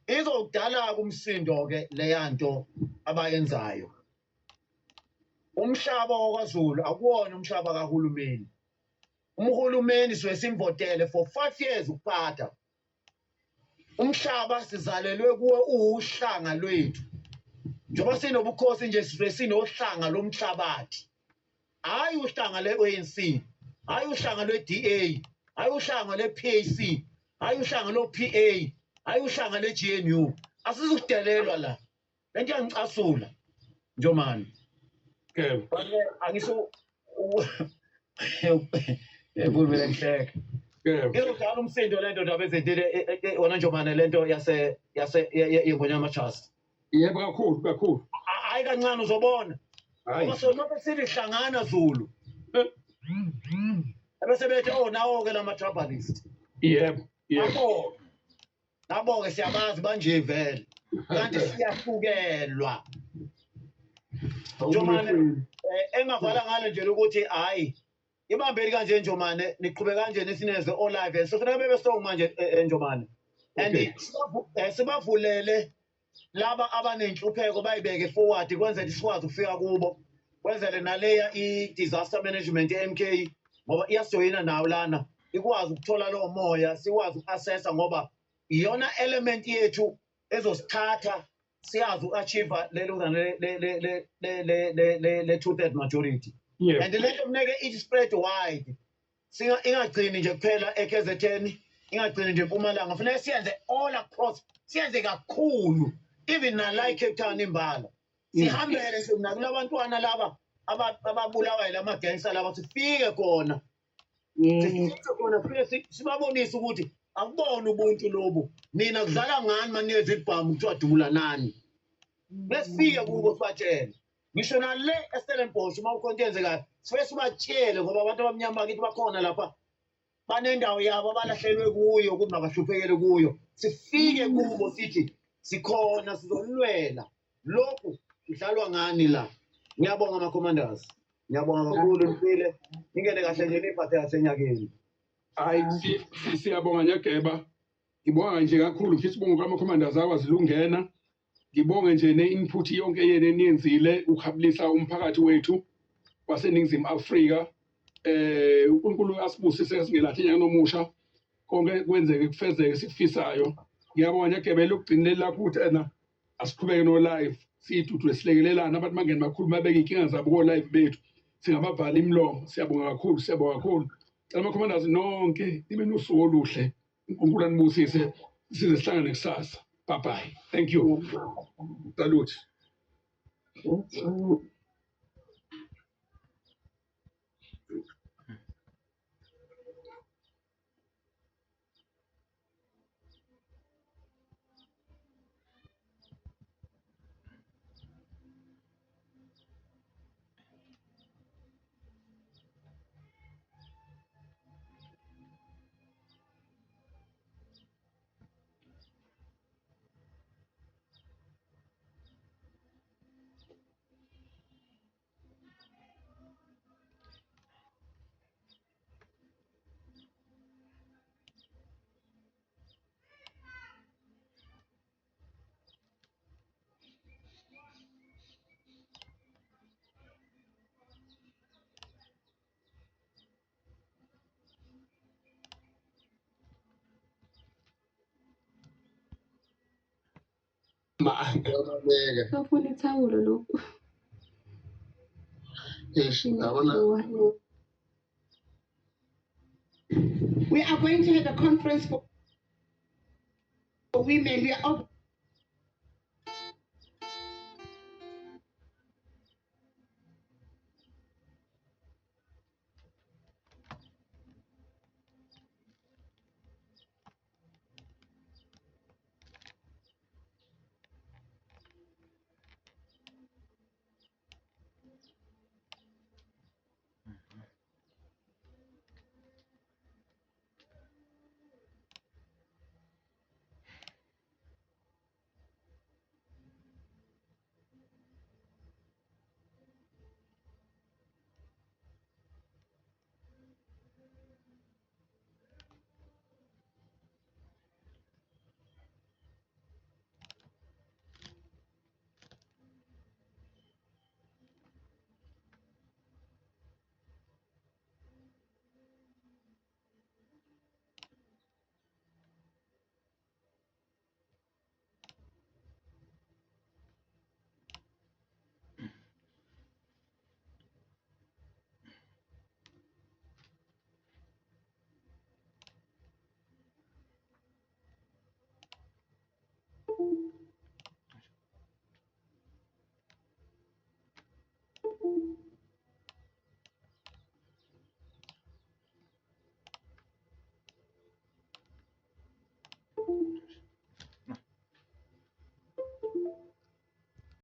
Izodala kumsindo ke leyanto abayenzayo. Umhlaba wakwaZulu akuwona umhlaba kahulumeni. Umhulumeni siwe simvotele for 5 years ukuphatha. umhlaba sizalelwe kuwo uhlanga lwethu njengoba sinobukhosi nje sibe sinohlanga lomhlabathi hayi uhlanga le-ANC hayi uhlanga lwe-DA hayi uhlanga le-PAC hayi uhlanga lo-PA hayi uhlanga le-GNU asizukudelelwa la lento iyangicasula njomani angisho vele ngihleka izodala umsindo lento ndaba ezentile wona njomane lento yengonyama majasi yebo kakhulu hayi kancane uzobona ngoba sonke sithi hlangana Zulu ebese bethe nawo-ke lama-trabalist yebo nabo-ke siyabazi banje vele kanti siyahlukelwa njomane engavala ngalo nje ukuthi hhayi ibambeli kanje njomane niqhube kanje nisineze olive sofuneka bebe strong manje njomane and sibavulele laba abanenhlupheko bayibeke forward kwenzele sikwazi ukufika kubo kwenzele naleya i-disaster management ye-MK ngoba iyasijoyina nawo lana ikwazi ukuthola lowo moya sikwazi uku-assessa ngoba iyona element yethu ezosithatha siyazi uku-achieve le 2/3 majority and lento kuneke i-spread wide ingagcini nje kuphela e-KZN ingagcini nje eMpumalanga kufanele siyenze all across siyenze kakhulu even nala eCape Town imbala sihambele nje nakulabantwana laba ababulawayo lamagangster laba sifike khona sifike khona fike sibabonise ukuthi akubona ubuntu lobu nina kudlala ngani maniyeza ibhamu kuthiwa dubula nani besifike kubo sibatshele ngisho nale eStellenbosch uma ukhona into yenzekayo sifike sibatshele ngoba abantu abamnyama bakithi bakhona lapha banendawo yabo abalahlelwe kuyo ukuthi mabahluphekele kuyo sifike kubo sithi sikhona sizolwela lokhu kudlalwa ngani la ngiyabonga ama-commanders ngiyabonga kakhulu Mpile ingene kahle nje niphathe yasenyakeni hayi siyabonga nyageba ngibonga nje kakhulu futhi sibonga kwama-commanders akwazi ukungena ngibonge nje ne-input yonke yena eniyenzile ukuhabilisa umphakathi wethu waseNingizimu Afrika uNkulunkulu asibusise singelathi inyanga nomusha konke kwenzeke kufezeke sikufisayo ngiyabonga nyagebe lokugcinela lapho ukuthi asiqhubeke no live siyidudu esilekelelana abantu bangene bakhulu babeke inkinga zabo ko live bethu singabavala imlomo siyabonga kakhulu cela ama-commanders nonke nibe nosuku oluhle uNkulunkulu anibusise size sihlangane kusasa bye bye thank you salute Safuna ithawulo lokhu. We are going to have a conference for women. We are